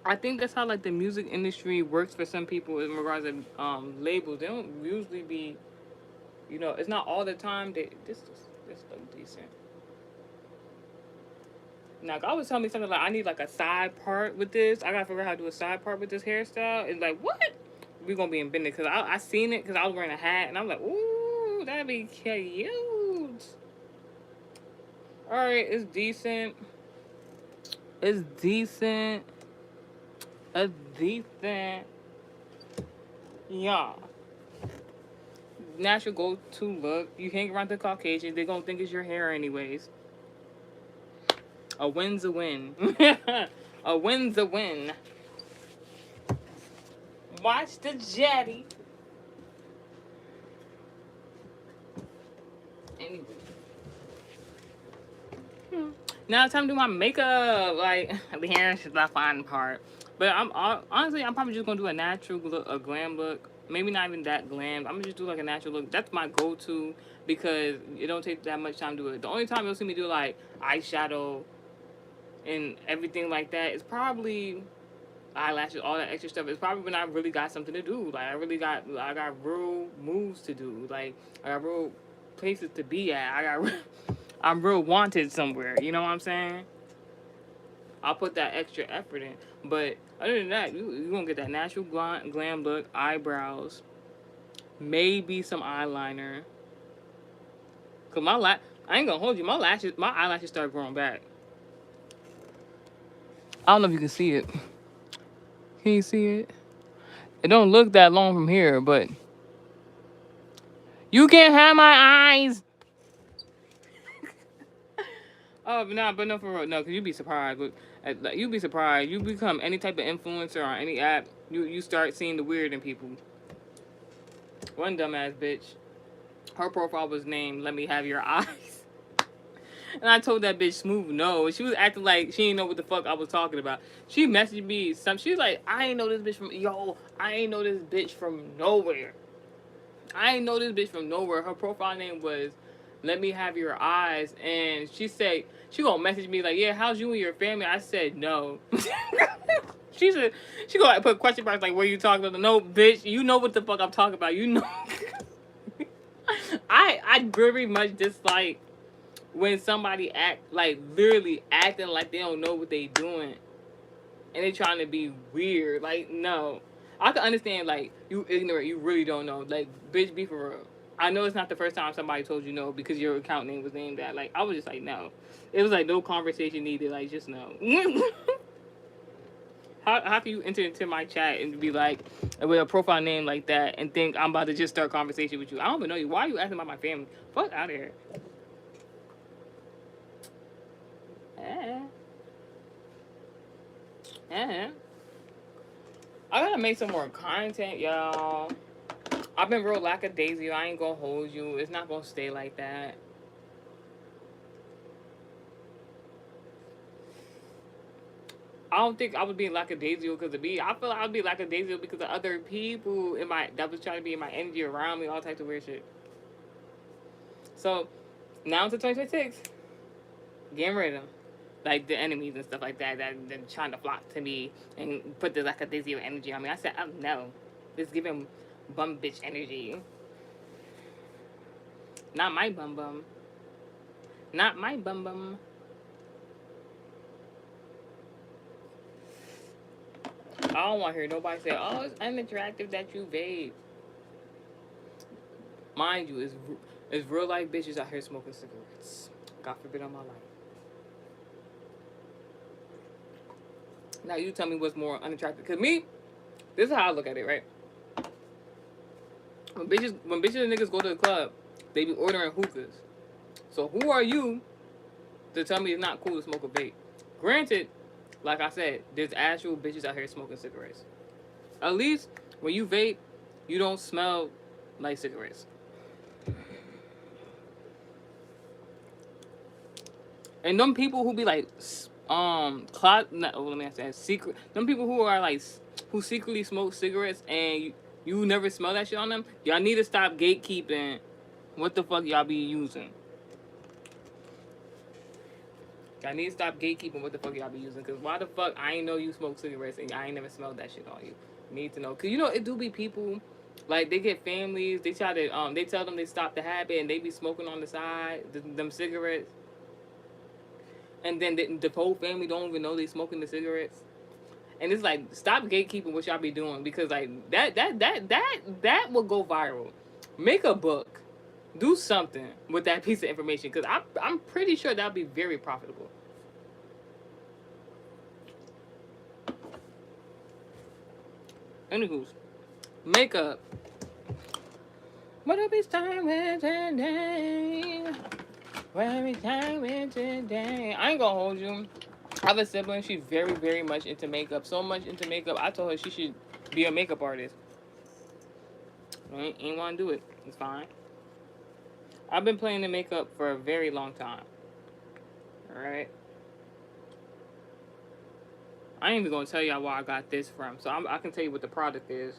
I think that's how like the music industry works for some people in regards to labels. They don't usually be, it's not all the time. This look decent. Now, God was telling me something like I need like a side part with this. I gotta figure out how to do a side part with this hairstyle. It's like, what? We gonna be in business, because I seen it because I was wearing a hat, and I'm like, ooh, that'd be cute. All right, it's decent. It's decent. It's decent. Yeah. Natural go-to look. You hang around the Caucasians, they gonna think it's your hair anyways. A win's a win. A win's a win. Watch the jetty. Anyway. Now it's time to do my makeup. Like, the hair is the fun part. But honestly, I'm probably just gonna do a natural look, a glam look. Maybe not even that glam. I'm gonna just do like a natural look. That's my go-to because it don't take that much time to do it. The only time you'll see me do like eyeshadow and everything like that is probably eyelashes, all that extra stuff. It's probably when I really got something to do. Like I got real moves to do. Like I got real places to be at. I'm real wanted somewhere. You know what I'm saying? I'll put that extra effort in. But other than that, you're going to get that natural glam look, eyebrows, maybe some eyeliner, Cause I ain't gonna hold you. My eyelashes start growing back. I don't know if you can see it. Can you see it? It don't look that long from here, but you can't have my eyes. Oh, but no, for real, no, cause you'd be surprised. But like, you'd be surprised. You become any type of influencer on any app, you start seeing the weird in people. One dumbass bitch, her profile was named "Let Me Have Your Eyes," and I told that bitch smooth no, and she was acting like she didn't know what the fuck I was talking about. She messaged me some. She was like, "I ain't know this bitch from I ain't know this bitch from nowhere. I ain't know this bitch from nowhere." Her profile name was "Let Me Have Your Eyes," and she said she gonna message me like, "Yeah, how's you and your family?" I said no. She said she gonna put question marks like, "What are you talking about?" No, bitch, you know what the fuck I'm talking about. You know. I very much dislike when somebody act like literally acting like they don't know what they doing and they trying to be weird. Like, no. I can understand, like, you ignorant, you really don't know. Like, bitch, be for real. I know it's not the first time somebody told you no because your account name was named that. Like, I was just like, no. It was like no conversation needed. Like, just no. How can you enter into my chat and be like, with a profile name like that and think I'm about to just start a conversation with you? I don't even know you. Why are you asking about my family? Fuck out of here. Eh. Eh. I gotta make some more content, y'all. I've been real lackadaisical. I ain't gonna hold you. It's not gonna stay like that. I don't think I would be lackadaisical because of me. I feel like I would be lackadaisical because of other people that was trying to be in my energy around me, all types of weird shit. So now into 2026, getting rid of them. Like the enemies and stuff like that trying to flock to me and put the lackadaisical energy on me. I said, oh no. Just give him bum bitch energy. Not my bum bum. Not my bum bum. I don't want to hear nobody say, oh, it's unattractive that you vape. Mind you, it's real life bitches out here smoking cigarettes. God forbid on my life. Now you tell me what's more unattractive. Because me, this is how I look at it, right? When bitches and niggas go to the club, they be ordering hookahs. So who are you to tell me it's not cool to smoke a vape? Granted, like I said, there's actual bitches out here smoking cigarettes. At least when you vape, you don't smell like cigarettes. And them people who be like, secret. Them people who are like, who secretly smoke cigarettes and you never smell that shit on them. Y'all need to stop gatekeeping what the fuck y'all be using. Y'all need to stop gatekeeping what the fuck y'all be using. Because why the fuck I ain't know you smoke cigarettes and I ain't never smelled that shit on you. Need to know. Because, you know, it do be people, like, they get families. They try to, they tell them they stop the habit and they be smoking on the side, them cigarettes. And then the whole family don't even know they smoking the cigarettes. And it's like, stop gatekeeping what y'all be doing. Because, like, that will go viral. Make a book. Do something with that piece of information, because I'm pretty sure that'll be very profitable. Anywho's, makeup. What up is time with today? What is time with today? I ain't gonna hold you. I have a sibling. She's very, very much into makeup. So much into makeup. I told her she should be a makeup artist. Ain't want to do it. It's fine. I've been playing the makeup for a very long time. Alright? I ain't even gonna tell y'all where I got this from. So I can tell you what the product is.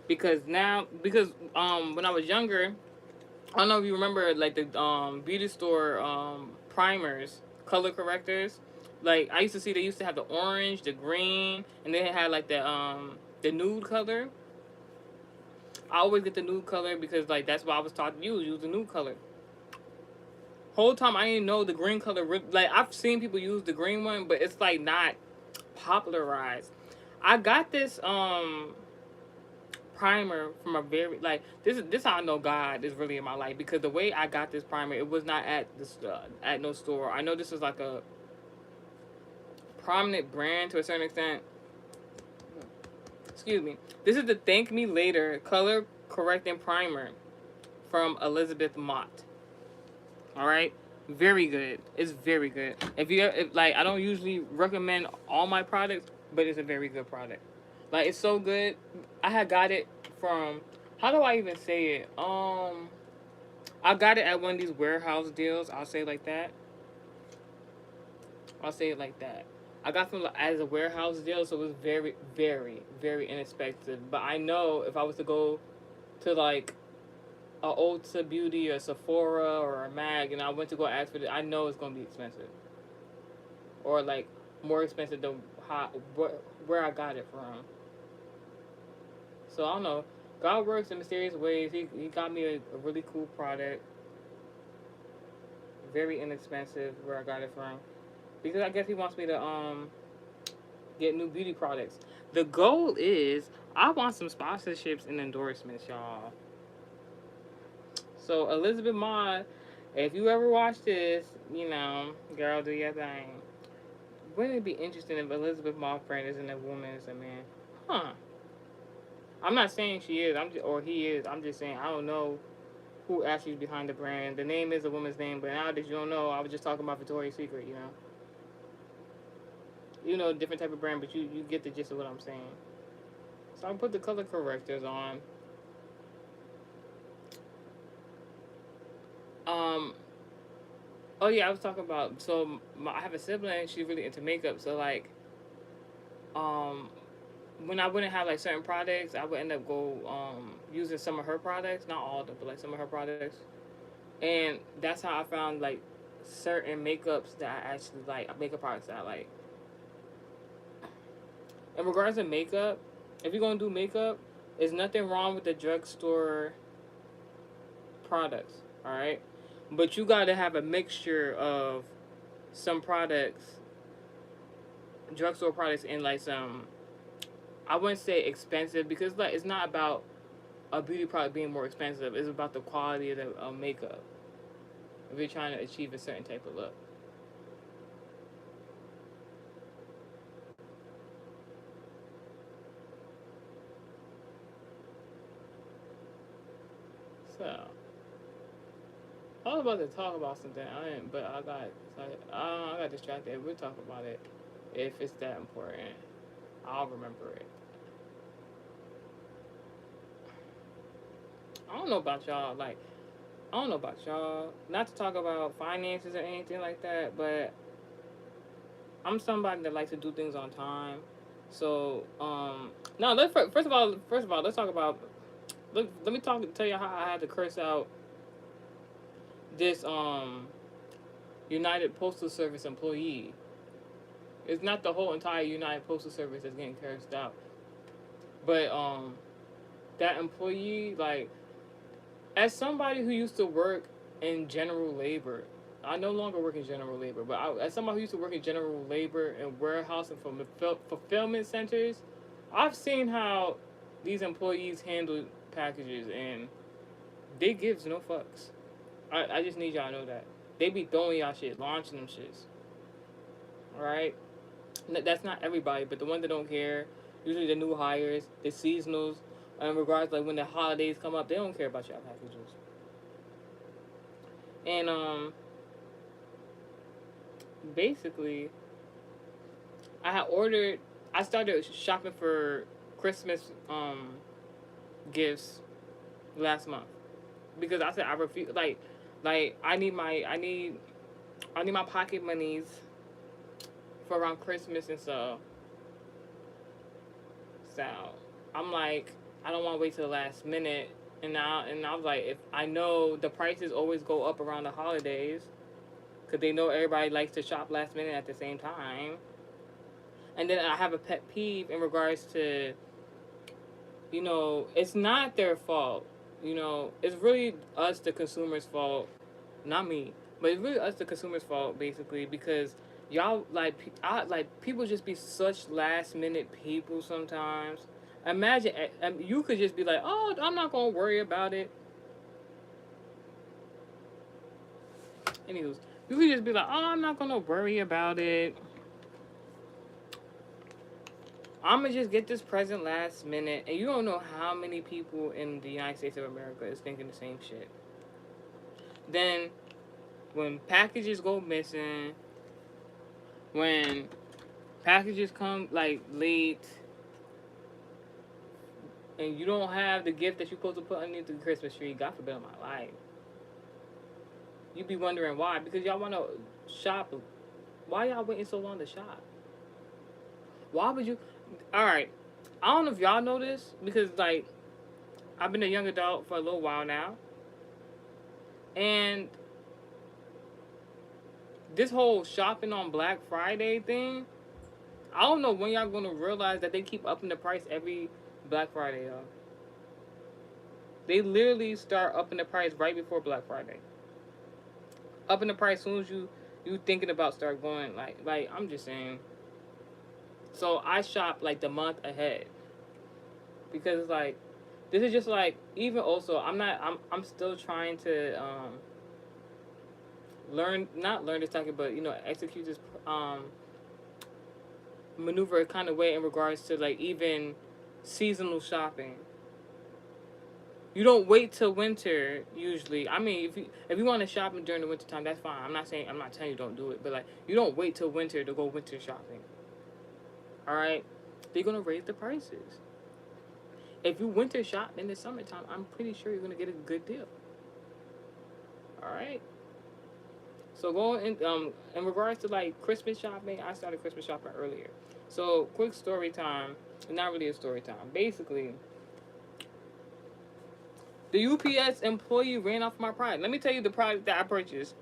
Because when I was younger, I don't know if you remember like the beauty store primers, color correctors. Like I used to see they used to have the orange, the green, and they had like the nude color. I always get the nude color because like that's what I was taught to use the nude color. Whole time I didn't know the green color. Like I've seen people use the green one, but it's like not popularized. I got this primer from a very like this how I know God is really in my life, because the way I got this primer, it was not at this at no store. I know this is like a prominent brand to a certain extent. Excuse me. This is the Thank Me Later color correcting primer from Elizabeth Mott. All right, very good. It's very good. If like, I don't usually recommend all my products, but it's a very good product. Like, it's so good. I had got it from, how do I even say it? I got it at one of these warehouse deals. I'll say it like that. I'll say it like that. I got from as a warehouse deal, so it was very, very, very inexpensive. But I know if I was to go to like a Ulta Beauty or Sephora or a Mag, and I went to go ask for it, I know it's gonna be expensive, or like more expensive than how where I got it from. So I don't know. God works in mysterious ways. He got me a really cool product, very inexpensive where I got it from, because I guess he wants me to get new beauty products. The goal is I want some sponsorships and endorsements, y'all. So Elizabeth Maud, if you ever watch this, you know, girl, do your thing. Wouldn't it be interesting if Elizabeth Maud friend isn't a woman, is a man? Huh. I'm not saying she is, or he is. I'm just saying I don't know who actually is behind the brand. The name is a woman's name, but now that you don't know, I was just talking about Victoria's Secret, you know. You know, different type of brand, but you get the gist of what I'm saying. So I put the color correctors on. Um, oh yeah, I was talking about, so I have a sibling, she's really into makeup, so like, um, when I wouldn't have like certain products, I would end up using some of her products, not all of them, but like some of her products, and that's how I found like certain makeups that I actually like, makeup products that I like. In regards to makeup, if you're gonna do makeup, there's nothing wrong with the drugstore products, all right, but you gotta have a mixture of some products, drugstore products, and like some, I wouldn't say expensive, because like it's not about a beauty product being more expensive. It's about the quality of the makeup. If you're trying to achieve a certain type of look. So I was about to talk about something, I didn't, but I got distracted. We'll talk about it if it's that important. I'll remember it. I don't know about y'all. Like, I don't know about y'all. Not to talk about finances or anything like that, but I'm somebody that likes to do things on time. So, no, first of all, let's talk about. Let me tell you how I had to curse out this United Postal Service employee. It's not the whole entire United Postal Service that's getting cursed out, but that employee, like, as somebody who used to work in general labor, I no longer work in general labor, but as somebody who used to work in general labor and warehouse and fulfillment centers, I've seen how these employees handle packages, and they gives no fucks. I just need y'all to know that. They be throwing y'all shit, launching them shits. Alright? That's not everybody, but the ones that don't care, usually the new hires, the seasonals, in regards, like when the holidays come up, they don't care about y'all packages. And basically, I started shopping for Christmas gifts last month, because I said I refuse, like I need my pocket monies for around Christmas, and so I'm like, I don't want to wait till the last minute. And I was like, if I know the prices always go up around the holidays, because they know everybody likes to shop last minute at the same time. And then I have a pet peeve in regards to, it's not their fault. It's really us, the consumer's fault. Not me, but it's really us, the consumer's fault, basically, because y'all, like, people just be such last minute people sometimes. Imagine you could just be like, oh, I'm not gonna worry about it. Anywho, you could just be like, oh, I'm not gonna worry about it. I'm gonna just get this present last minute, and you don't know how many people in the United States of America is thinking the same shit. Then, when packages go missing, when packages come like late, and you don't have the gift that you're supposed to put underneath the Christmas tree, God forbid on my life, you be wondering why. Because y'all want to shop. Why y'all waiting so long to shop? Why would you? All right, I don't know if y'all know this because like I've been a young adult for a little while now, and this whole shopping on Black Friday thing, I don't know when y'all gonna realize that they keep upping the price every Black Friday, y'all. They literally start upping the price right before Black Friday. Upping the price as soon as you thinking about start going like I'm just saying. So I shop like the month ahead because it's like this is just like even also I'm still trying to not learn this tactic but execute this maneuver kind of way in regards to like even seasonal shopping. You don't wait till winter usually. I mean, if you want to shop during the winter time, that's fine. I'm not telling you don't do it, but like you don't wait till winter to go winter shopping. All right, they're gonna raise the prices. If you winter shop in the summertime, I'm pretty sure you're gonna get a good deal. All right. So going in regards to like Christmas shopping, I started Christmas shopping earlier. So quick story time. Not really a story time. Basically, the UPS employee ran off my product. Let me tell you the product that I purchased.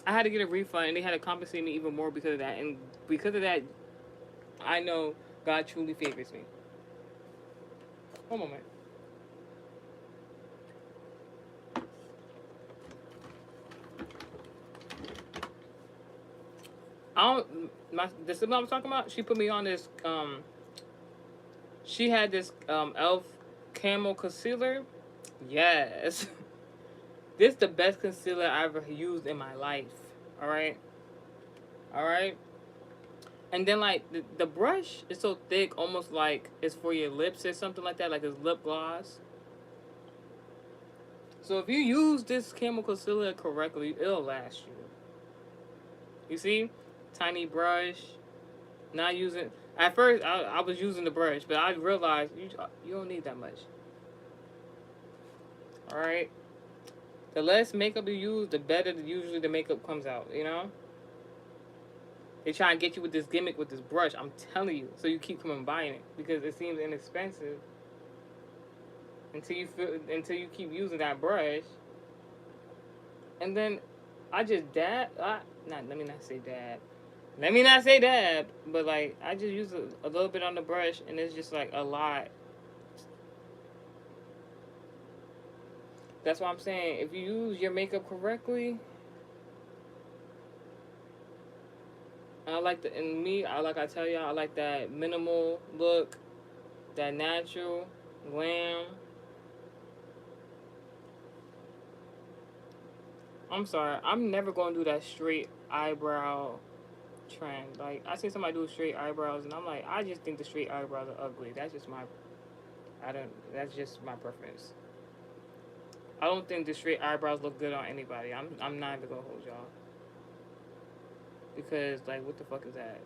I had to get a refund, and they had to compensate me even more because of that. And because of that, I know God truly favors me. One moment. The sibling I was talking about, she put me on this, she had this, e.l.f. camo concealer. Yes. This is the best concealer I ever used in my life. Alright? Alright? And then, like, the brush is so thick, almost like it's for your lips or something like that, like it's lip gloss. So if you use this camo concealer correctly, it'll last you. You see? Tiny brush. Not using... At first, I was using the brush, but I realized you don't need that much. Alright? The less makeup you use, the better usually the makeup comes out, you know? They try and get you with this gimmick with this brush. I'm telling you. So you keep coming buying it. Because it seems inexpensive. Until you keep using that brush. And then I just dab. Let me not say dab. Let me not say dab. But like I just use a little bit on the brush and it's just like a lot. That's why I'm saying if you use your makeup correctly. I like I tell y'all, I like that minimal look, that natural glam. I'm sorry, I'm never gonna do that straight eyebrow trend. Like I see somebody do straight eyebrows, and I'm like, I just think the straight eyebrows are ugly. That's just That's just my preference. I don't think the straight eyebrows look good on anybody. I'm not even gonna hold y'all. Because, like, what the fuck is that?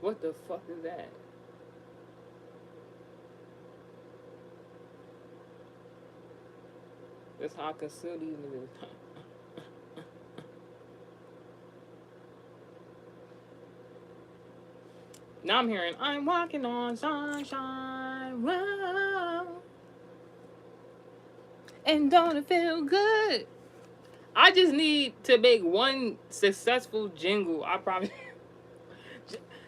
What the fuck is that? That's how I conceal these niggas. Now I'm hearing, I'm walking on sunshine. Whoa. And don't it feel good? I just need to make one successful jingle. I promise.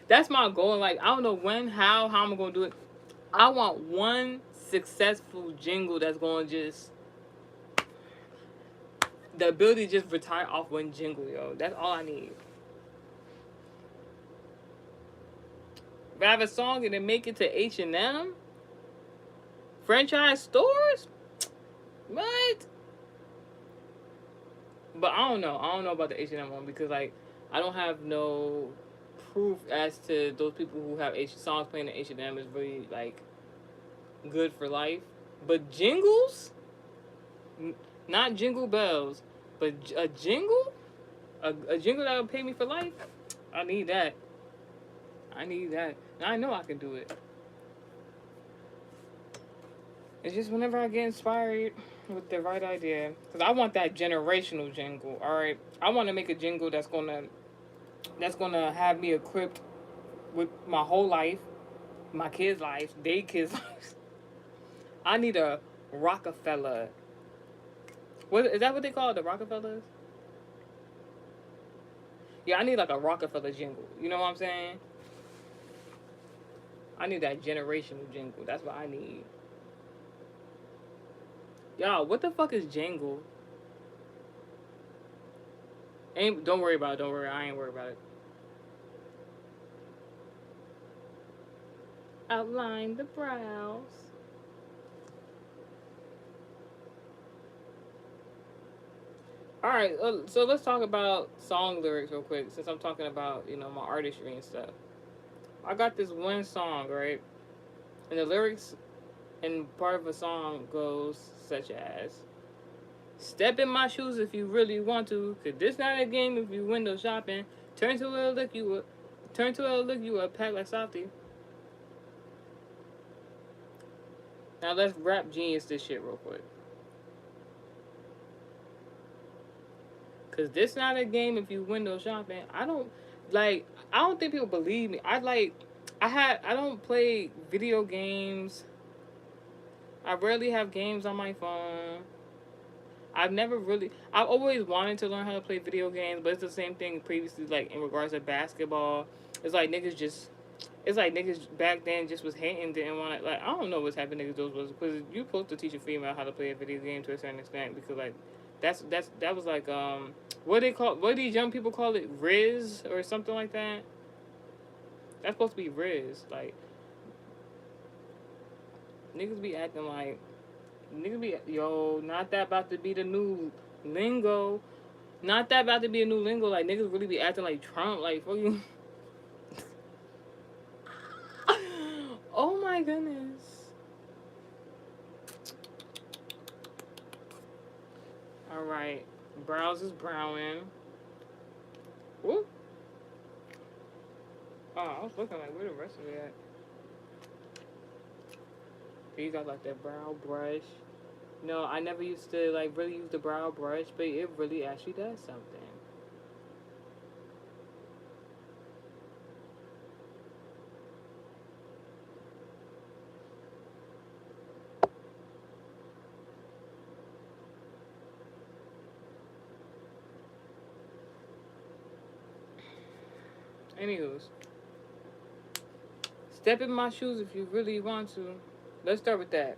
That's my goal. Like, I don't know when, how I'm going to do it. I want one successful jingle that's going to just... The ability to just retire off one jingle, yo. That's all I need. have a song and then make it to H&M franchise stores. What? But I don't know. I don't know about the H&M one because like I don't have no proof as to those people who have songs playing in H&M is really like good for life. But jingles, not jingle bells, but a jingle, a jingle that will pay me for life. I need that. I need that. And I know I can do it. It's just whenever I get inspired with the right idea, because I want that generational jingle. All right, I want to make a jingle that's gonna have me equipped with my whole life, my kids' life, they kids' lives. I need a Rockefeller. What is that? What they call it? The Rockefellers? Yeah, I need like a Rockefeller jingle. You know what I'm saying? I need that generational jingle. That's what I need. Y'all, what the fuck is jingle? Don't worry about it. Don't worry. I ain't worried about it. Outline the brows. All right, so let's talk about song lyrics real quick. Since I'm talking about my artistry and stuff, I got this one song right, and the lyrics and part of a song goes such as, "Step in my shoes if you really want to, 'cause this not a game if you window shopping. Turn to a look you a pack like softy." Now let's rap genius this shit real quick. Cause this not a game if you window shopping. I don't think people believe me. I don't play video games. I rarely have games on my phone. I've always wanted to learn how to play video games, but it's the same thing previously, like in regards to basketball. It's like niggas back then just was hating, didn't want to, like, I don't know what's happening niggas those was, because you're supposed to teach a female how to play a video game to a certain extent, because like, that was like, what do these young people call it? Riz or something like that? That's supposed to be Riz. Like, niggas be acting like, not that about to be the new lingo. Not that about to be a new lingo. Like, niggas really be acting like Trump. Like, fucking. Oh my goodness. Alright. Brows is browning. Whoop. Oh, I was looking like, where the rest of it at? You got like that brow brush. No, I never used to like really use the brow brush, but it really actually does something. Anywho's, step in my shoes if you really want to. Let's start with that.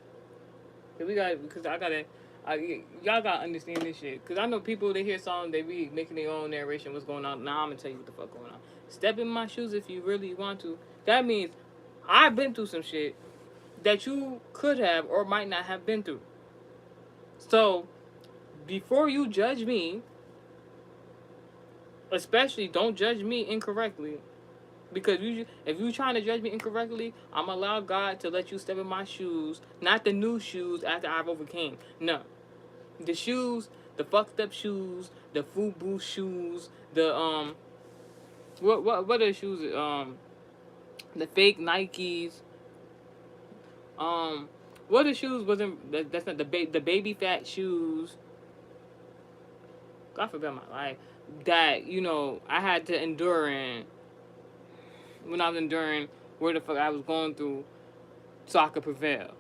Y'all gotta understand this shit. Cause I know people, they hear songs, they be making their own narration, what's going on. Now I'm gonna tell you what the fuck going on. Step in my shoes if you really want to. That means I've been through some shit that you could have or might not have been through. So, before you judge me, especially don't judge me incorrectly. Because if you're trying to judge me incorrectly, I'm allow God to let you step in my shoes, not the new shoes after I've overcame. No, the shoes, the fucked up shoes, the FUBU shoes, the what are the shoes? The fake Nikes. What are the shoes wasn't that's not the baby fat shoes. God forbid my life that I had to endure in. When I was enduring where the fuck I was going through so I could prevail.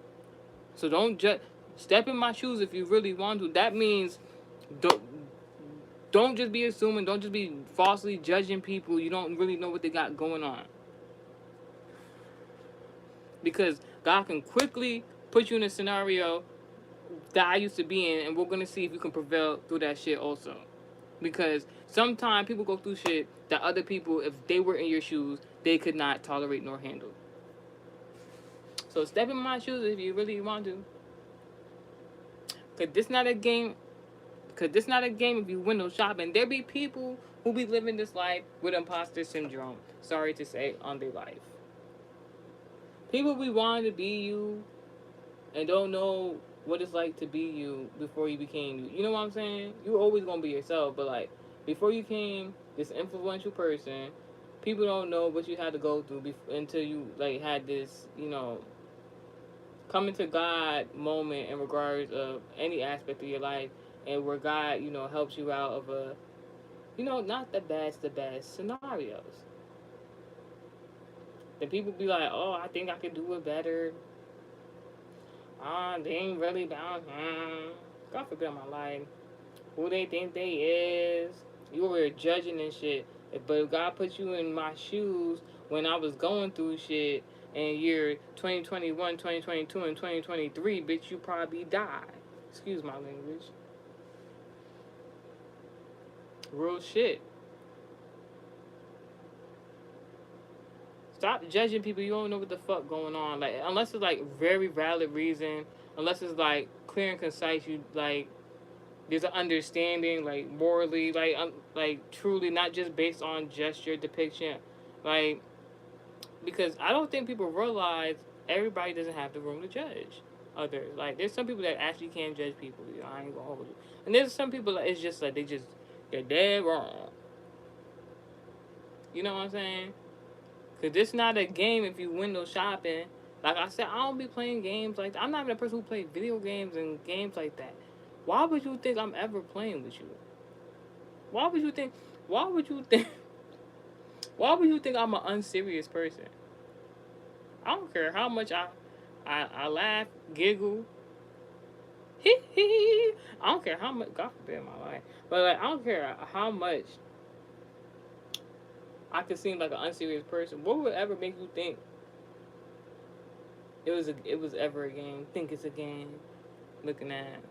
So don't just step in my shoes if you really want to. That means don't just be assuming, don't just be falsely judging people. You don't really know what they got going on. Because God can quickly put you in a scenario that I used to be in, and we're going to see if you can prevail through that shit also. Because sometimes people go through shit that other people, if they were in your shoes, they could not tolerate nor handle. So step in my shoes if you really want to. Cause this not a game. Cause this not a game if you window shopping. There be people who be living this life with imposter syndrome. Sorry to say, on their life. People be wanting to be you and don't know what it's like to be you before you became you. You know what I'm saying? You always gonna be yourself, but like before you came this influential person, people don't know what you had to go through until you like had this, coming to God moment in regards of any aspect of your life, and where God, helps you out of not the best scenarios. Then people be like, oh, I think I could do it better. They ain't really about, God forbid my life. Who they think they is. You were judging and shit. But if God put you in my shoes when I was going through shit in year 2021, 2022, and 2023, bitch, you probably died. Excuse my language. Real shit. Stop judging people. You don't know what the fuck going on. Like, unless it's like very valid reason, unless it's like clear and concise, you like there's an understanding, like morally, like truly, not just based on gesture depiction, like because I don't think people realize everybody doesn't have the room to judge others. Like there's some people that actually can't judge people. I ain't gonna hold you. And there's some people that it's just like they're dead wrong. You know what I'm saying? Cause this not a game if you window shopping. Like I said, I don't be playing games like that. I'm not even a person who plays video games and games like that. Why would you think I'm ever playing with you? Why would you think? Why would you think? Why would you think I'm an unserious person? I don't care how much I laugh, giggle, I don't care how much. God forbid my life, but like I don't care how much I could seem like an unserious person. What would ever make you think it was ever a game? Think it's a game? Looking at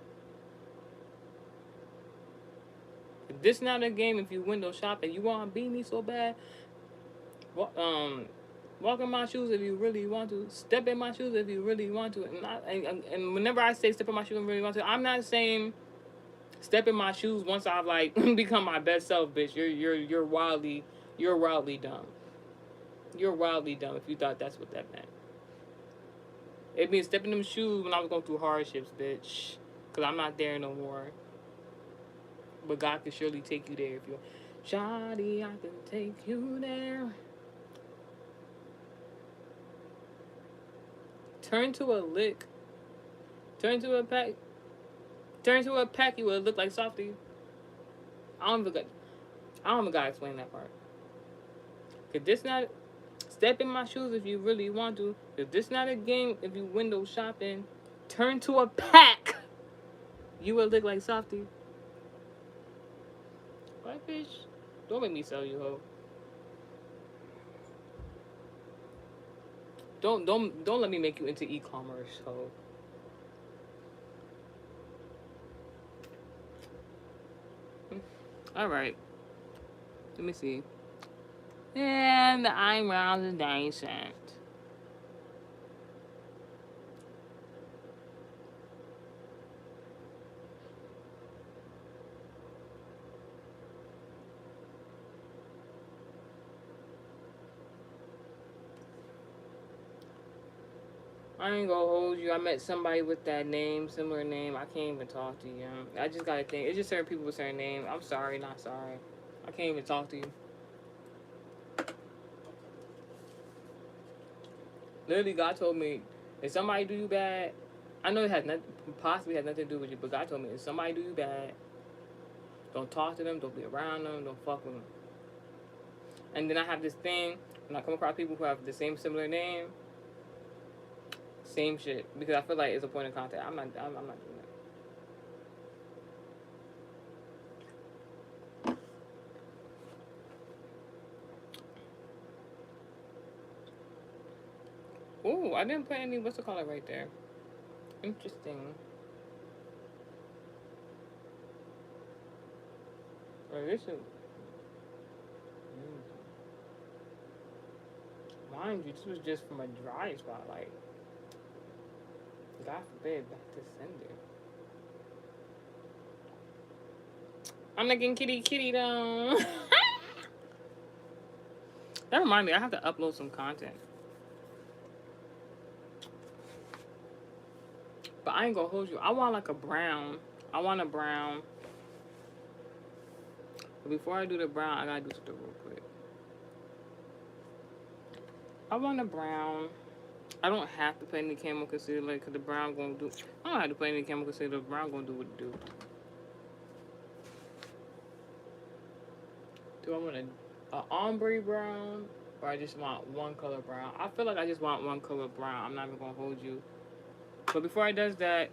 this not a game. If you window shop and you want to beat me so bad, walk in my shoes if you really want to. Step in my shoes if you really want to. And whenever I say step in my shoes and really want to, I'm not saying step in my shoes once I've like become my best self, bitch. You're wildly dumb. You're wildly dumb if you thought that's what that meant. It means stepping in them shoes when I was going through hardships, bitch. Cause I'm not there no more. But God can surely take you there if you. Shawty, I can take you there. Turn to a lick. Turn to a pack. Turn to a pack. You would look like softy. I don't even gotta explain that part. Cause this not step in my shoes if you really want to. Cause this not a game if you window shopping. Turn to a pack. You would look like softy. What, bitch? Don't make me sell you, ho. Don't let me make you into e-commerce, ho. All right. Let me see. And the eyebrows is decent. I ain't gonna hold you. I met somebody with that name, similar name. I can't even talk to you. I just gotta think. It's just certain people with certain name. I'm sorry, not sorry. I can't even talk to you. Literally, God told me, if somebody do you bad, I know it has nothing, possibly has nothing to do with you, but God told me, if somebody do you bad, don't talk to them, don't be around them, don't fuck with them. And then I have this thing, when I come across people who have the same similar name, same shit, because I feel like it's a point of contact. I'm not doing that. Ooh, I didn't put any, what's the color right there? Interesting. This is... mind you, this was just from a dry spot. Like, God forbid, back to sender. I'm not getting kitty down. That reminds me, I have to upload some content. But I ain't gonna hold you. I want like a brown. I want a brown. But before I do the brown, I gotta do something real quick. I want a brown. I don't have to put any camo concealer because the brown gonna do. I don't have to put any camo concealer. The brown gonna do what it do. Do I want a ombre brown or I just want one color brown? I feel like I just want one color brown. I'm not even gonna hold you. But before I does that,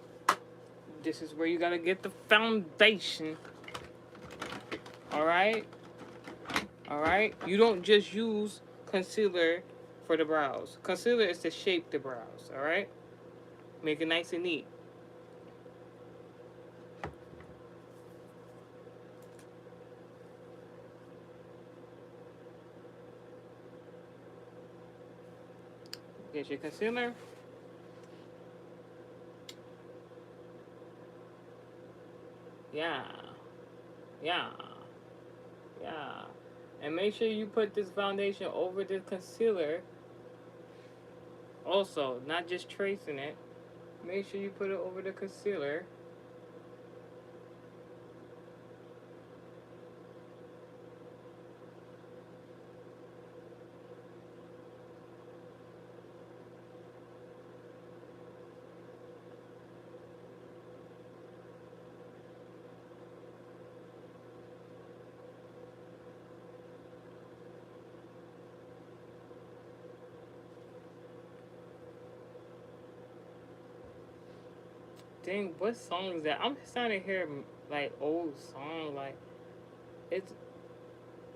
this is where you gotta get the foundation. Alright? Alright? You don't just use concealer for the brows. Concealer is to shape the brows. Alright? Make it nice and neat. Get your concealer. Yeah. Yeah. Yeah. And make sure you put this foundation over the concealer. Also, not just tracing it. Make sure you put it over the concealer. Dang, what song is that? I'm starting to hear like old song. Like it's.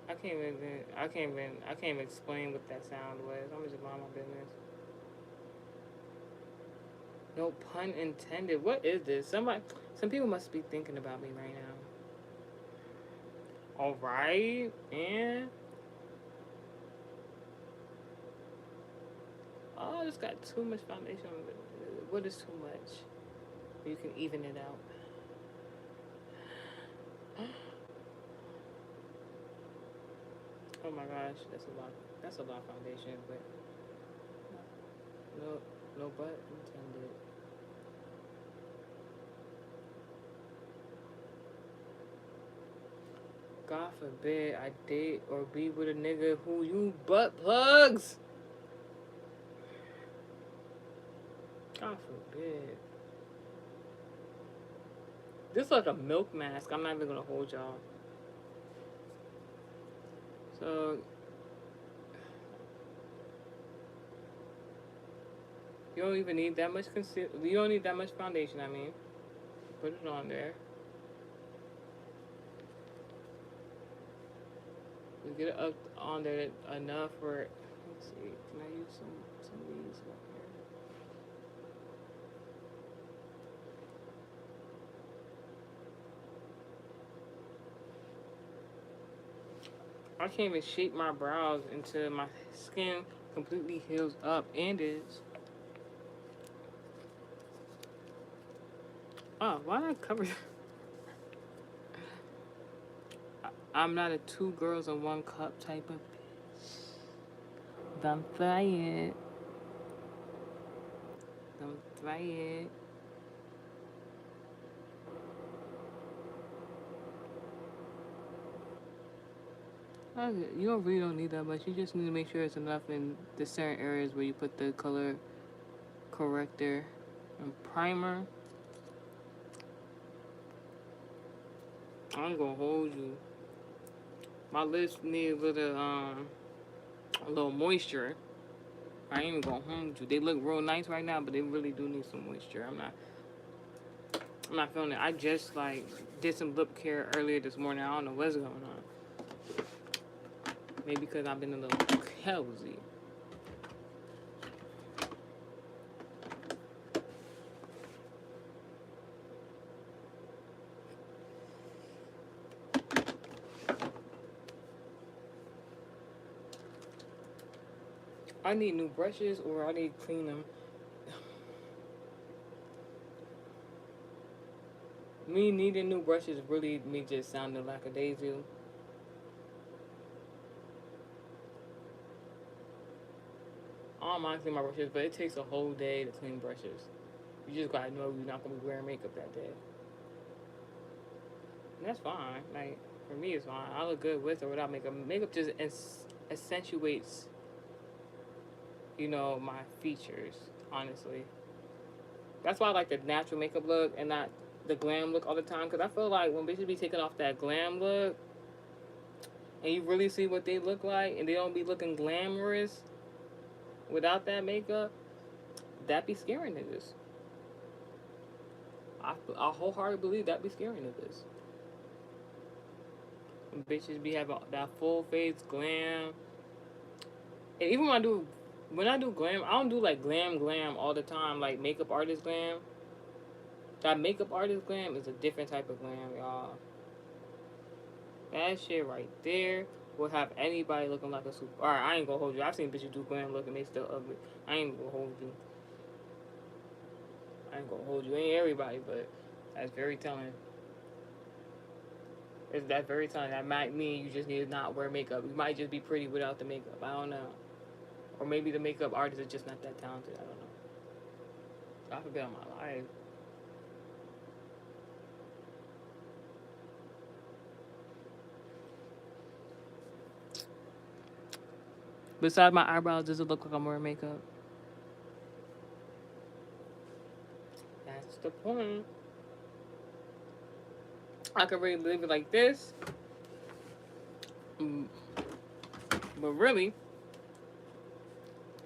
I can't even explain what that sound was. I'm just mind my business. No pun intended. What is this? Some people must be thinking about me right now. All right, man. Oh, I just got too much foundation. What is too much? You can even it out. Oh my gosh, that's a lot. That's a lot of foundation, but no but intended. God forbid I date or be with a nigga who you butt plugs. God forbid. This is like a milk mask. I'm not even gonna hold y'all. So you don't even need that much concealer. You don't need that much foundation. I mean, put it on there. You get it up on there enough for. Let's see. Can I use some of these up here? I can't even shape my brows until my skin completely heals up and is. Oh, why did I cover? I'm not a two girls in one cup type of bitch. Don't try it. Don't try it. You really don't need that much. You just need to make sure it's enough in the certain areas where you put the color corrector and primer. I'm gonna hold you. My lips need a little moisture. I ain't even gonna hold you. They look real nice right now, but they really do need some moisture. I'm not feeling it. I just like did some lip care earlier this morning. I don't know what's going on. Maybe because I've been a little cozy. I need new brushes or I need to clean them. Me needing new brushes really me just sounding like a daisy. I don't mind cleaning my brushes, but it takes a whole day to clean brushes. You just gotta know you're not gonna be wearing makeup that day. And that's fine. Like, for me, it's fine. I look good with or without makeup. Makeup just accentuates, my features, honestly. That's why I like the natural makeup look and not the glam look all the time. Because I feel like when bitches be taking off that glam look and you really see what they look like and they don't be looking glamorous without that makeup, that be scaring niggas. I wholeheartedly believe that be scaring niggas. When bitches be having that full face glam. And even when I do glam, I don't do like glam all the time, like makeup artist glam. That makeup artist glam is a different type of glam, y'all. That shit right there will have anybody looking like a super. Alright, I ain't gonna hold you. I've seen bitches do glam look and they still ugly. I ain't gonna hold you. I ain't gonna hold you. Ain't everybody, but that's very telling. It's that very telling. That might mean you just need to not wear makeup. You might just be pretty without the makeup. I don't know. Or maybe the makeup artist is just not that talented. I don't know. God forbid on my life. Besides my eyebrows, does it look like I'm wearing makeup? That's the point. I could really live it like this. But really,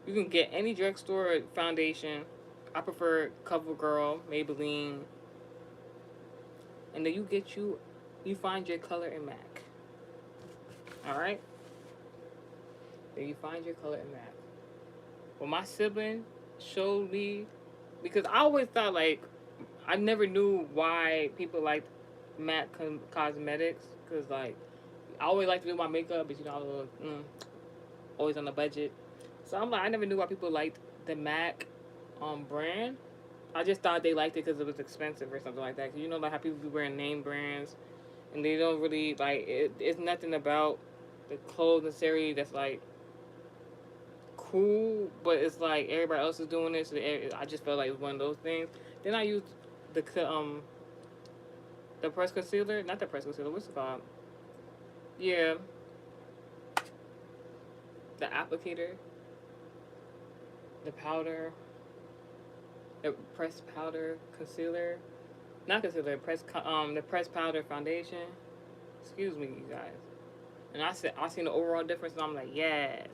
you can get any drugstore foundation. I prefer CoverGirl, Maybelline. And then you find your color in MAC. Alright? Then you find your color in MAC. Well, my sibling showed me, because I always thought, like, I never knew why people liked MAC cosmetics. Because, like, I always like to do my makeup, but, I was always on the budget. So I'm like, I never knew why people liked the MAC brand. I just thought they liked it because it was expensive or something like that. Cause like how people be wearing name brands, and they don't really like it. It's nothing about the clothes necessarily that's like cool, but it's like everybody else is doing this. So I just felt like it was one of those things. Then I used the press concealer, not the press concealer. What's it called? Yeah, the applicator, the powder, the pressed powder concealer. Not concealer, the pressed powder foundation. Excuse me, you guys. And I seen the overall difference, and I'm like, yes,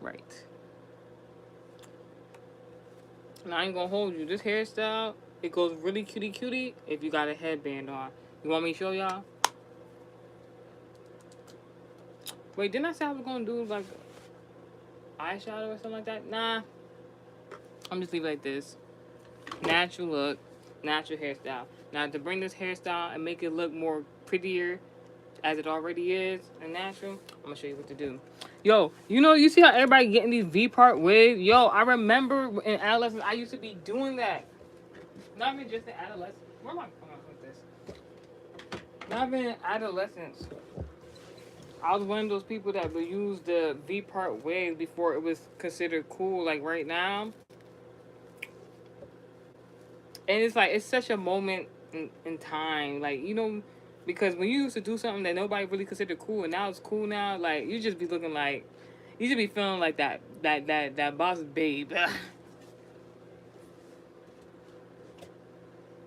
right. And I ain't gonna hold you. This hairstyle, it goes really cutie if you got a headband on. You want me to show y'all? Wait, didn't I say I was gonna do like eyeshadow or something like that? Nah, I'm just leave it like this. Natural look, natural hairstyle. Now to bring this hairstyle and make it look more prettier as it already is and natural, I'm gonna show you what to do. Yo, you see how everybody getting these V-part wigs? Yo, I remember in adolescence I used to be doing that. Not even just in adolescence. Where am I going with this? Not even in adolescence. I was one of those people that would use the V-part wigs before it was considered cool. Like right now, and it's like it's such a moment in time, like because when you used to do something that nobody really considered cool, and now it's cool now, like you just be looking like you should be feeling like that boss babe.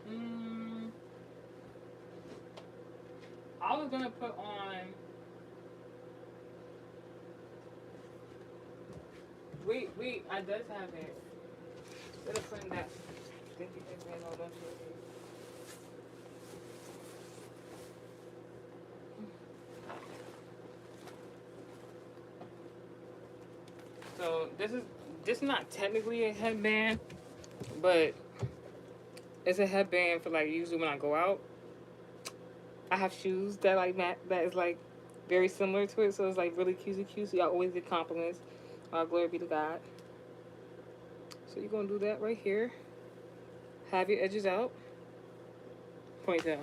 mm, I was gonna put on. Wait, I does have it. Instead of putting that. So this is not technically a headband, but it's a headband for like usually when I go out. I have shoes that like that is like very similar to it. So it's like really cutesy cutesy. I always get compliments. Glory be to God. So you're gonna do that right here. Have your edges out. Ponytail.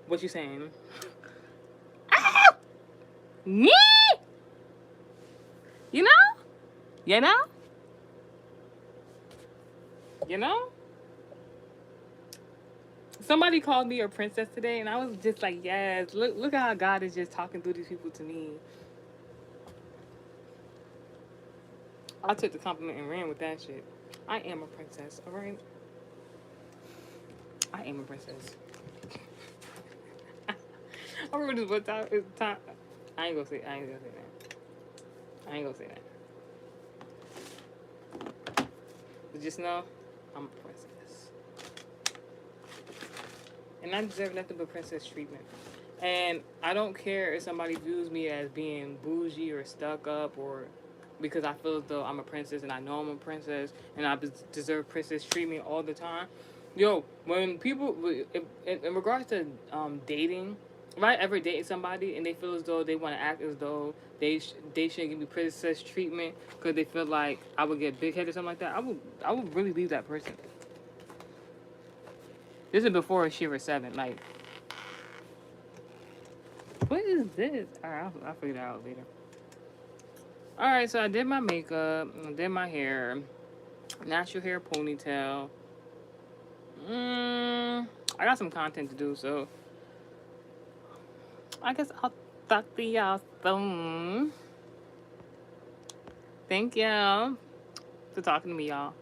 What you saying? Ah! Yeah! You know? You know? You know? Somebody called me a princess today, and I was just like, yes. Look how God is just talking through these people to me. I took the compliment and ran with that shit. I am a princess, all right? I am a princess. I remember this one time. It's time. I ain't gonna say that. I ain't gonna say that. But just know, I'm a princess. And I deserve nothing but princess treatment. And I don't care if somebody views me as being bougie or stuck up, or because I feel as though I'm a princess and I know I'm a princess and I deserve princess treatment all the time. Yo, when people, in regards to dating, if I ever date somebody and they feel as though they want to act as though they shouldn't give me princess treatment because they feel like I would get big headed or something like that, I would really leave that person. This is before she was 7. Like, what is this? Alright, I'll figure that out later. Alright, so I did my makeup, I did my hair, natural hair ponytail. I got some content to do, so I guess I'll talk to y'all soon. Thank y'all for talking to me, y'all.